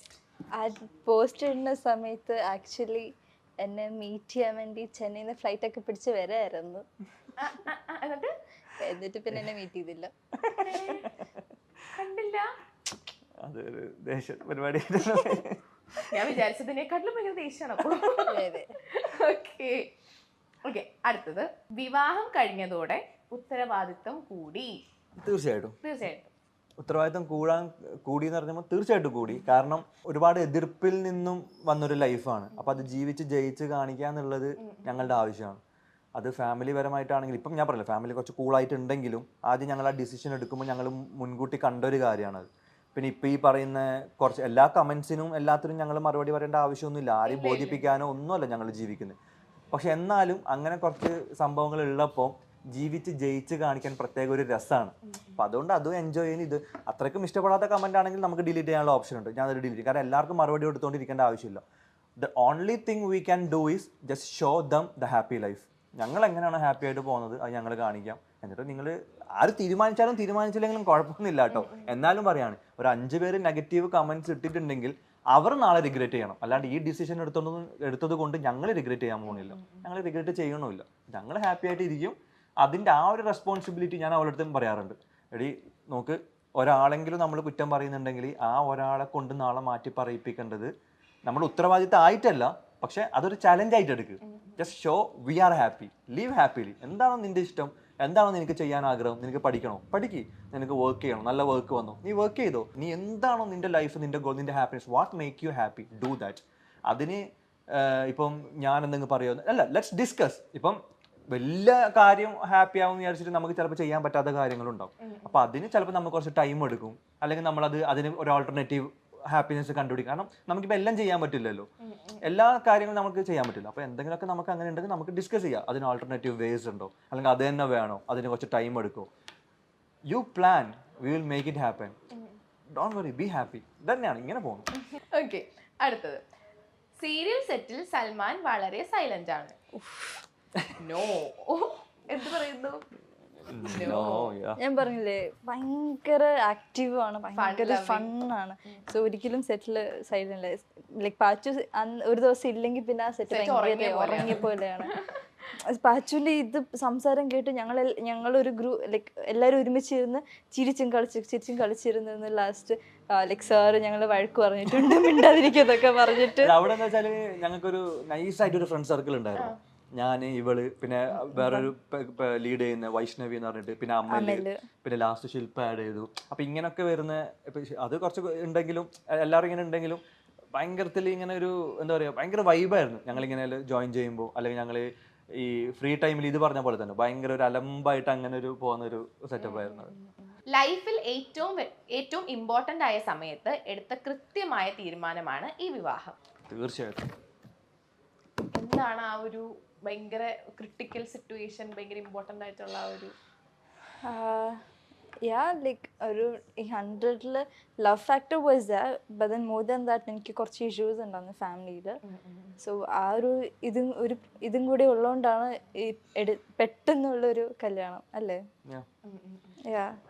ആ പോസ്റ്റ് ഇടുന്ന സമയത്ത് ആക്ച്വലി എന്നെ മീറ്റ് ചെയ്യാൻ വേണ്ടി ചെന്നൈയിൽ നിന്ന് ഫ്ലൈറ്റ് ഒക്കെ പിടിച്ച് വരായിരുന്നു. എന്നിട്ട് പിന്നെ എന്നെ മീറ്റ് ചെയ്തില്ല. അതൊരു ദേഷ്യ പരിപാടി. ഞാൻ വിചാരിച്ചതിനേക്കാട്ടിലും ഭയങ്കര ദേഷ്യമാണ്. ഓക്കെ, അടുത്തത്, വിവാഹം കഴിഞ്ഞതോടെ ഉത്തരവാദിത്വം കൂടി. തീർച്ചയായിട്ടും ഉത്തരവാദിത്തം കൂടി എന്ന് പറഞ്ഞപ്പോൾ തീർച്ചയായിട്ടും കൂടി. കാരണം ഒരുപാട് എതിർപ്പിൽ നിന്നും വന്നൊരു ലൈഫാണ്. അപ്പോൾ അത് ജയിച്ച് കാണിക്കുക എന്നുള്ളത് ഞങ്ങളുടെ ആവശ്യമാണ്. അത് ഫാമിലി പരമായിട്ടാണെങ്കിൽ, ഇപ്പം ഞാൻ പറഞ്ഞില്ല, ഫാമിലി കുറച്ച് കൂളായിട്ടുണ്ടെങ്കിലും ആദ്യം ഞങ്ങൾ ആ ഡിസിഷൻ എടുക്കുമ്പോൾ ഞങ്ങൾ മുൻകൂട്ടി കണ്ടൊരു കാര്യമാണത്. പിന്നെ ഇപ്പം ഈ പറയുന്ന കുറച്ച് എല്ലാ കമൻസിനും എല്ലാത്തിനും ഞങ്ങൾ മറുപടി പറയേണ്ട ആവശ്യമൊന്നുമില്ല. ആരെയും ബോധിപ്പിക്കാനോ ഒന്നുമല്ല ഞങ്ങൾ ജീവിക്കുന്നത്. പക്ഷെ എന്നാലും അങ്ങനെ കുറച്ച് സംഭവങ്ങൾ ഉള്ളപ്പോൾ ജയിച്ച് കാണിക്കാൻ പ്രത്യേക ഒരു രസമാണ്. അപ്പം അതുകൊണ്ട് അതും എൻജോയ് ചെയ്യുന്നത്. ഇത് അത്രയ്ക്കും ഇഷ്ടപ്പെടാത്ത കമൻ്റ് ആണെങ്കിൽ നമുക്ക് ഡിലീറ്റ് ചെയ്യാനുള്ള ഓപ്ഷൻ ഉണ്ട്. ഞാനത് ഡിലീറ്റ് ചെയ്യും. കാരണം എല്ലാവർക്കും മറുപടി കൊടുത്തുകൊണ്ടിരിക്കേണ്ട ആവശ്യമില്ല. The only thing we can do is just show them the happy life. ഞങ്ങൾ എങ്ങനെയാണ് ഹാപ്പി ആയിട്ട് പോകുന്നത് അത് ഞങ്ങൾ കാണിക്കാം. എന്നിട്ട് നിങ്ങൾ ആര് തീരുമാനിച്ചില്ലെങ്കിലും കുഴപ്പമൊന്നുമില്ല കേട്ടോ. എന്നാലും പറയാണ്, ഒരു 5 പേര് നെഗറ്റീവ് കമൻറ്റ്സ് ഇട്ടിട്ടുണ്ടെങ്കിൽ അവർ നാളെ റിഗ്രറ്റ് ചെയ്യണം. അല്ലാണ്ട് ഈ ഡിസിഷൻ എടുത്തത് കൊണ്ട് ഞങ്ങൾ റിഗ്രറ്റ് ചെയ്യാൻ പോകുന്നില്ല. ഞങ്ങൾ റിഗ്രറ്റ് ചെയ്യണമില്ല. ഞങ്ങൾ ഹാപ്പി ആയിട്ട് ഇരിക്കും. അതിൻ്റെ ആ ഒരു റെസ്പോൺസിബിലിറ്റി ഞാൻ അവളുടെ അടുത്തും പറയാറുണ്ട്. എടി നോക്ക്, ഒരാളെങ്കിലും നമ്മൾ കുറ്റം പറയുന്നുണ്ടെങ്കിൽ ആ ഒരാളെ കൊണ്ട് നാളെ മാറ്റി പറയിപ്പിക്കേണ്ടത് നമ്മുടെ ഉത്തരവാദിത്തം ആയിട്ടല്ല, പക്ഷെ അതൊരു ചലഞ്ചായിട്ട് എടുക്കുക. Just show we are happy, leave happily. എന്താണോ നിന്റെ ഇഷ്ടം, എന്താണോ നിനക്ക് ചെയ്യാൻ ആഗ്രഹം, നിനക്ക് പഠിക്കണോ പഠിക്ക്, നിനക്ക് വർക്ക് ചെയ്യണം, നല്ല വർക്ക് വന്നോ നീ വർക്ക് ചെയ്തോ. നീ എന്താണോ നിന്റെ ലൈഫ്, നിന്റെ ഗോൾ, നിന്റെ happiness, what make you happy, do that. അതിന് ഇപ്പം ഞാൻ എന്തെങ്കിലും പറയുമോ അല്ല, ലെറ്റ്സ് ഡിസ്കസ്. ഇപ്പം വലിയ കാര്യം ഹാപ്പി ആവും വിചാരിച്ചിട്ട് നമുക്ക് ചിലപ്പോൾ ചെയ്യാൻ പറ്റാത്ത കാര്യങ്ങളുണ്ടാവും. അപ്പൊ അതിന് ചിലപ്പോൾ നമുക്ക് കുറച്ച് ടൈം എടുക്കും, അല്ലെങ്കിൽ നമ്മളത് അതിന് ഒരു ഓൾട്ടർനേറ്റീവ് ഹാപ്പിനെസ് കണ്ടുപിടിക്കും. കാരണം നമുക്കിപ്പോൾ എല്ലാം ചെയ്യാൻ പറ്റില്ലല്ലോ, എല്ലാ കാര്യങ്ങളും നമുക്ക് ചെയ്യാൻ പറ്റില്ല. അപ്പോൾ എന്തെങ്കിലുമൊക്കെ നമുക്ക് അങ്ങനെ ഉണ്ടെങ്കിൽ നമുക്ക് ഡിസ്കസ് ചെയ്യാം, അതിന് ഓൾട്ടർനേറ്റീവ് വേസ് ഉണ്ടോ, അല്ലെങ്കിൽ അത് തന്നെ വേണോ, അതിന് കുറച്ച് ടൈം എടുക്കുമോ. You plan, we will make it happen. Don't worry, be happy. തന്നെയാണ് ഇങ്ങനെ പോകുന്നത്. ഓക്കെ, അടുത്തത് സീരിയൽ സെറ്റിൽ സൽമാൻ വളരെ സൈലന്റ് ആണ്. നോ, എന്ത് പറയുന്നു? ഞാൻ പറഞ്ഞില്ലേ ഭയങ്കര ആക്റ്റീവ് ആണ്, ഭയങ്കര ഫണ്ണാണ്. സോ ഒരിക്കലും സെറ്റില് സൈലന്റ് ലൈക് പാച്ചു ഒരു ദിവസം ഇല്ലെങ്കിൽ പിന്നെ ആ സെറ്റ് ഭയങ്കര ഉറങ്ങിയ പോലെയാണ്. പാച്ചുവിന്റെ ഇത് സംസാരം കേട്ട് ഞങ്ങളൊരു ലൈക് എല്ലാവരും ഒരുമിച്ചിരുന്ന് ചിരിച്ചും കളിച്ചിരുന്നു. ലാസ്റ്റ് ലൈക് സാറ് ഞങ്ങള് വഴക്ക് പറഞ്ഞിട്ടുണ്ട്, മിണ്ടാതിരിക്കുന്നൊക്കെ പറഞ്ഞിട്ട്. അവിടെ എന്താ വെച്ചാല് ഞങ്ങൾക്കൊരു നൈസായിട്ടൊരു ഫ്രണ്ട് സർക്കിൾ ഉണ്ടായിരുന്നു. ഞാൻ, ഇവള്, പിന്നെ വേറൊരു ലീഡ് ചെയ്യുന്ന വൈഷ്ണവി എന്ന് പറഞ്ഞിട്ട്, പിന്നെ അമ്മയില്, പിന്നെ ലാസ്റ്റ് ശില്പ ആഡ് ചെയ്തു. അപ്പൊ ഇങ്ങനൊക്കെ വരുന്ന അത് കുറച്ച് ഉണ്ടെങ്കിലും എല്ലാവരും ഇങ്ങനെ ഉണ്ടെങ്കിലും ഭയങ്കരത്തിൽ ഇങ്ങനെ ഒരു എന്താ പറയാ ഭയങ്കര വൈബായിരുന്നു ഞങ്ങളിങ്ങനെ ജോയിൻ ചെയ്യുമ്പോൾ. അല്ലെങ്കിൽ ഞങ്ങൾ ഈ ഫ്രീ ടൈമിൽ ഇത് പറഞ്ഞ പോലെ തന്നെ ഭയങ്കര ഒരു അലമ്പായിട്ട് അങ്ങനെ ഒരു പോകുന്ന ഒരു സെറ്റപ്പ് ആയിരുന്നു. ലൈഫിൽ ഏറ്റവും ഇമ്പോർട്ടന്റ് ആയ സമയത്ത് എടുത്ത കൃത്യമായ തീരുമാനമാണ് ഈ വിവാഹം. തീർച്ചയായിട്ടും. എന്താണ് ആ ഒരു ഭയങ്കര ക്രിട്ടിക്കൽ സിറ്റുവേഷൻ, ഭയങ്കര ഇമ്പോർട്ടന്റ് ആയിട്ടുള്ള ആ ഒരു ലൈക്ക് ഒരു 100ല് love factor was there, but then more than that എനിക്ക് കുറച്ച് ഇഷ്യൂസ് ഉണ്ടായിരുന്നു ഫാമിലിയിൽ. സോ ആ ഒരു ഇതും കൂടി ഉള്ളതുകൊണ്ടാണ് ഈ പെട്ടെന്നുള്ളൊരു കല്യാണം അല്ലേ.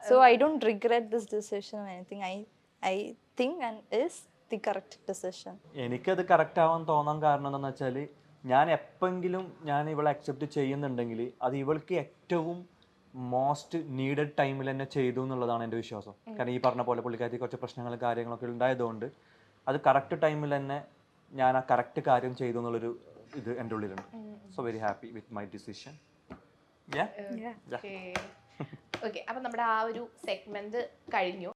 So I don't regret this decision or anything. I think and is the correct decision. എനിക്കത് കറക്റ്റ് ആവാൻ തോന്നാൻ കാരണം എന്താണെന്ന് വെച്ചാൽ, ഞാൻ എപ്പെങ്കിലും ഞാൻ ഇവളെ അക്സെപ്റ്റ് ചെയ്യുന്നുണ്ടെങ്കിൽ അത് ഇവൾക്ക് ഏറ്റവും മോസ്റ്റ് നീഡഡ് ടൈമിൽ തന്നെ ചെയ്തു എന്നുള്ളതാണ് എൻ്റെ വിശ്വാസം. കാരണം ഈ പറഞ്ഞ പോലെ പുള്ളിക്കാരി കുറച്ച് പ്രശ്നങ്ങളും കാര്യങ്ങളൊക്കെ ഉണ്ടായതുകൊണ്ട് അത് കറക്റ്റ് ടൈമിൽ തന്നെ ഞാൻ ആ കറക്റ്റ് കാര്യം ചെയ്തു എന്നുള്ളൊരു ഇത് എൻ്റെ ഉള്ളിലുണ്ട്. So very happy with my decision. Okay, അപ്പൊ നമ്മുടെ ആ ഒരു സെഗ്മെന്റ് കഴിഞ്ഞു.